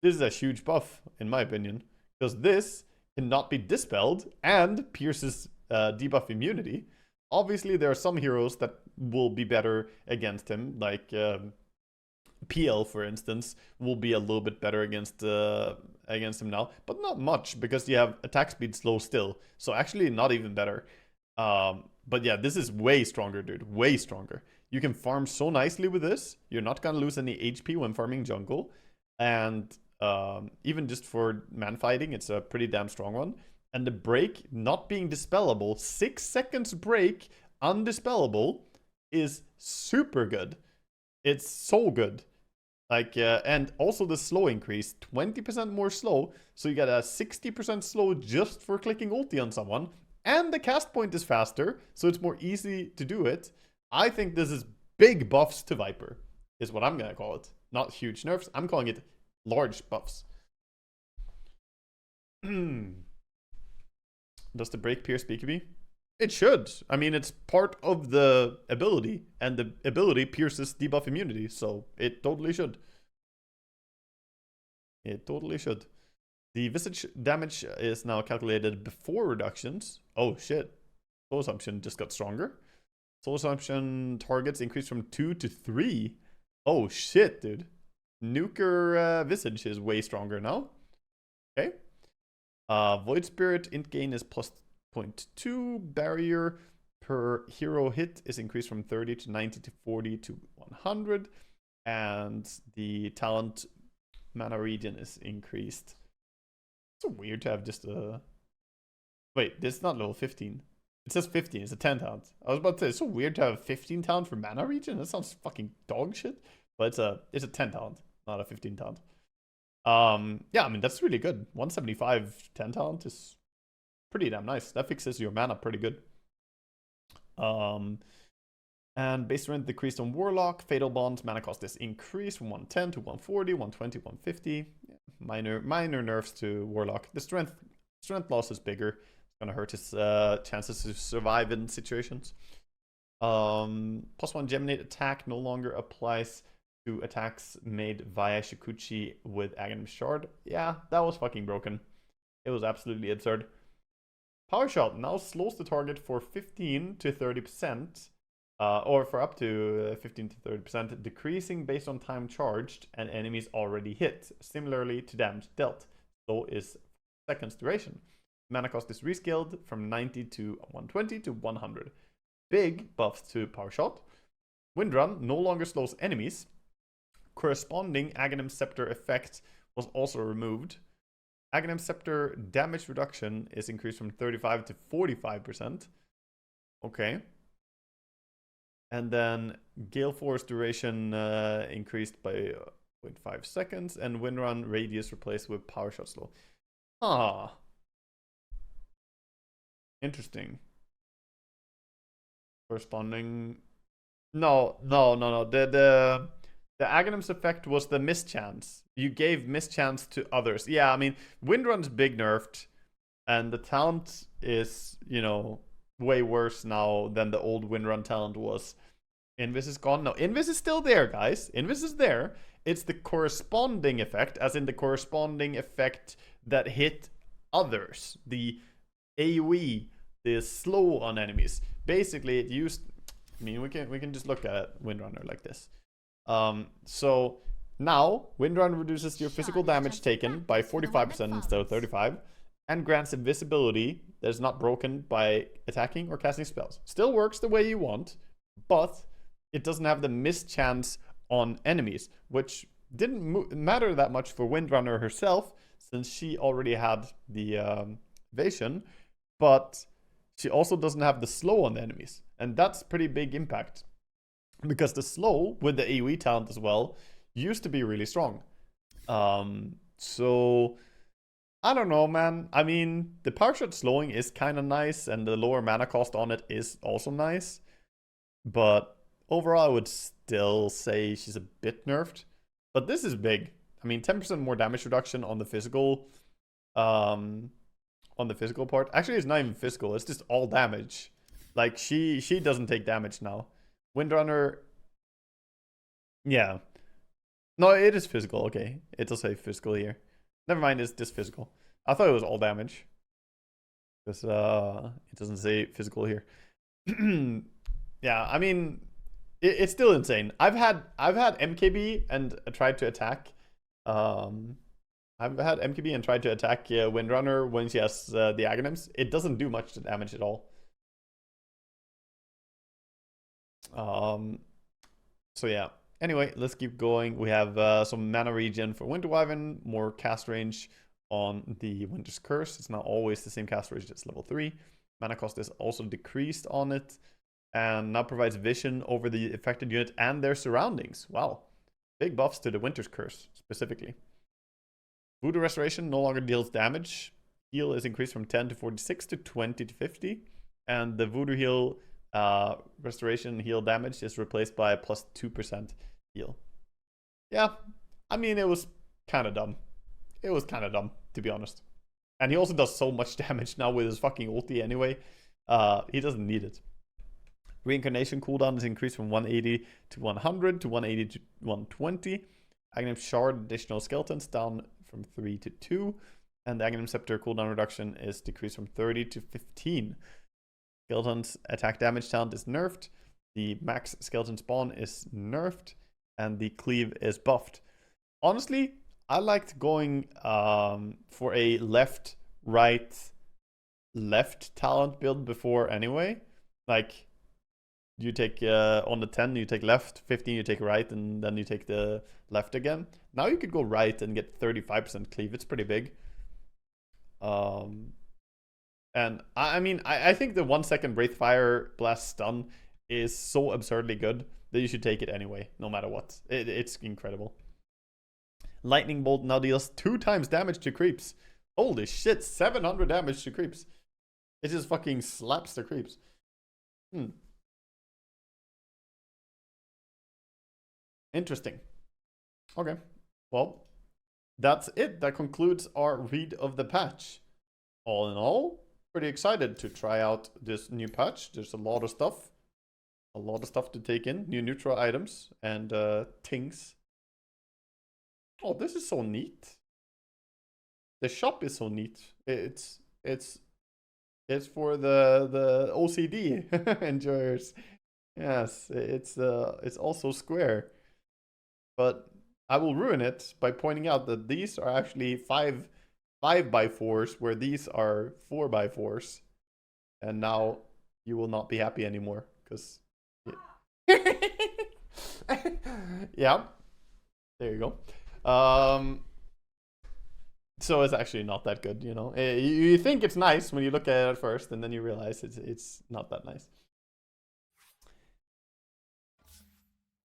This is a huge buff, in my opinion. Because this cannot be dispelled and pierces debuff immunity. Obviously, there are some heroes that will be better against him, like PL, for instance, will be a little bit better against him now, but not much because you have attack speed slow still. So actually, not even better. But yeah, this is way stronger, dude. Way stronger. You can farm so nicely with this. You're not gonna lose any HP when farming jungle, and even just for man fighting, it's a pretty damn strong one. And the break not being dispellable, 6 seconds break undispellable, is super good. It's so good. Like, and also the slow increase, 20% more slow, so you get a 60% slow just for clicking ulti on someone, and the cast point is faster, so it's more easy to do it. I think this is big buffs to Viper, is what I'm gonna call it. Not huge nerfs, I'm calling it large buffs. Does the break pierce BKB? It should. I mean, it's part of the ability, and the ability pierces debuff immunity, so it totally should. It totally should. The visage damage is now calculated before reductions. Oh shit. Soul Assumption just got stronger. Soul Assumption targets increased from 2 to 3. Oh shit, dude. Nuker visage is way stronger now. Okay. Void Spirit int gain is plus 0.2. Barrier per hero hit is increased from 30 to 90 to 40 to 100. And the talent mana regen is increased. It's so weird to have just a... Wait, this is not level 15. It says 15, it's a 10 talent. I was about to say, it's so weird to have 15 talent for mana regen. That sounds fucking dog shit. But it's a 10 talent, not a 15 talent. Yeah, I mean, that's really good. 175 10 talent is pretty damn nice. That fixes your mana pretty good. And base strength decreased on Warlock. Fatal Bond mana cost is increased from 110 to 140, 120, 150. Yeah, minor nerfs to Warlock. The strength loss is bigger. It's gonna hurt his chances to survive in situations. +1 Geminate attack no longer applies to attacks made via Shikuchi with Aghanim Shard. Yeah, that was fucking broken. It was absolutely absurd. Power Shot now slows the target for 15 to 30%, or for up to 15 to 30%, decreasing based on time charged and enemies already hit, similarly to damage dealt. So is seconds duration. Mana cost is rescaled from 90 to 120 to 100. Big buffs to Power Shot. Windrun no longer slows enemies. Corresponding Aghanim Scepter effect was also removed. Aghanim Scepter damage reduction is increased from 35 to 45%. Okay. And then Gale Force duration increased by 0.5 seconds, and Windrun radius replaced with Power Shot slow. Ah. Interesting. Corresponding... No. The Aghanim's effect was the mischance. You gave mischance to others. Yeah, I mean, Windrun's big nerfed, and the talent is, you know, way worse now than the old Windrun talent was. Invis is gone. No, Invis is still there, guys. Invis is there. It's the corresponding effect, as in the corresponding effect that hit others. The AoE, the slow on enemies. Basically, it used... I mean, we can just look at Windrunner like this. So now Windrun reduces your physical damage taken by 45% instead of 35%, and grants invisibility that is not broken by attacking or casting spells. Still works the way you want, but it doesn't have the mischance on enemies, which didn't matter that much for Windrunner herself, since she already had the evasion, but she also doesn't have the slow on the enemies, and that's pretty big impact. Because the slow, with the AoE talent as well, used to be really strong. So, I don't know, man. I mean, the Power Shot slowing is kind of nice, and the lower mana cost on it is also nice. But overall, I would still say she's a bit nerfed. But this is big. I mean, 10% more damage reduction on the physical... on the physical part. Actually, it's not even physical. It's just all damage. Like, she doesn't take damage now. Windrunner, yeah. No, it is physical, okay. It does say physical here. Never mind, it's just physical. I thought it was all damage. Because it doesn't say physical here. Yeah, I mean, it's still insane. I've had MKB and tried to attack. I've had MKB and tried to attack Windrunner when she has the Aghanims. It doesn't do much damage at all. So yeah. Anyway, let's keep going. We have some mana regen for Winter Wyvern, more cast range on the Winter's Curse. It's not always the same cast range, it's level 3. Mana cost is also decreased on it, and now provides vision over the affected unit and their surroundings. Wow. Big buffs to the Winter's Curse, specifically. Voodoo Restoration no longer deals damage. Heal is increased from 10 to 46 to 20 to 50. And the Voodoo Heal Restoration heal damage is replaced by a plus 2% heal. Yeah, I mean, it was kind of dumb. It was kind of dumb, to be honest. And he also does so much damage now with his fucking ulti anyway. He doesn't need it. Reincarnation cooldown is increased from 180 to 100 to 180 to 120. Aghanim Shard additional skeletons down from 3 to 2. And the Aghanim Scepter cooldown reduction is decreased from 30 to 15. Skeleton's attack damage talent is nerfed. The max skeleton spawn is nerfed. And the cleave is buffed. Honestly, I liked going for a left, right, left talent build before anyway. Like, you take on the 10, you take left, 15, you take right, and then you take the left again. Now you could go right and get 35% cleave. It's pretty big. And I mean, I think the 1 second Wraithfire Blast stun is so absurdly good that you should take it anyway, no matter what. It's incredible. Lightning Bolt now deals 2 times damage to creeps. Holy shit, 700 damage to creeps. It just fucking slaps the creeps. Interesting. Okay, well, that's it. That concludes our read of the patch. All in all, pretty excited to try out this new patch. There's a lot of stuff. A lot of stuff to take in. New neutral items and things. Oh, this is so neat. The shop is so neat. It's for the OCD enjoyers. Yes, it's also square. But I will ruin it by pointing out that these are actually 5x4s, where these are 4x4s. And now you will not be happy anymore, because yeah. There you go. So it's actually not that good, you know. You think it's nice when you look at it at first, and then you realize it's not that nice.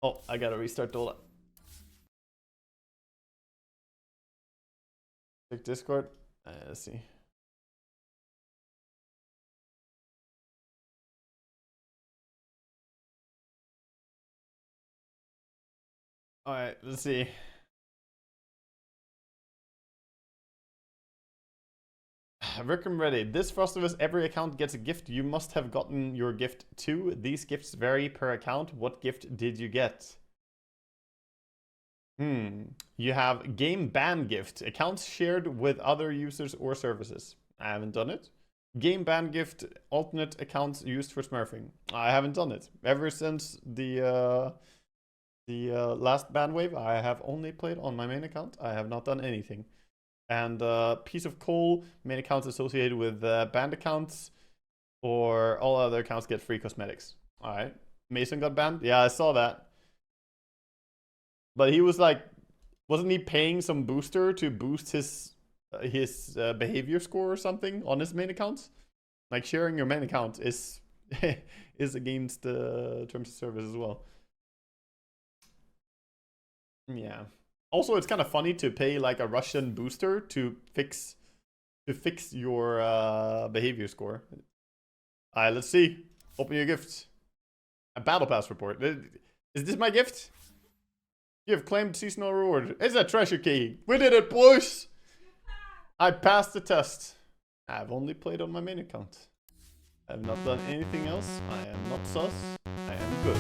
Oh, I gotta restart Dota. Check Discord. Let's see. Alright, let's see. Rick, I'm ready. This Frostivus, every account gets a gift. You must have gotten your gift too. These gifts vary per account. What gift did you get? You have game ban gift. Accounts shared with other users or services. I haven't done it. Game ban gift. Alternate accounts used for smurfing. I haven't done it. Ever since the last ban wave, I have only played on my main account. I have not done anything. And piece of coal, main accounts associated with banned accounts, or all other accounts get free cosmetics. Alright. Mason got banned? Yeah, I saw that. But he was like, wasn't he paying some booster to boost his behavior score or something on his main account? Like, sharing your main account is is against the terms of service as well. Yeah. Also, it's kind of funny to pay like a Russian booster to fix your behavior score. Alright, let's see. Open your gift. A battle pass report. Is this my gift? You have claimed seasonal reward. It's a treasure key. We did it, boys! I passed the test. I've only played on my main account. I have not done anything else. I am not sus. I am good.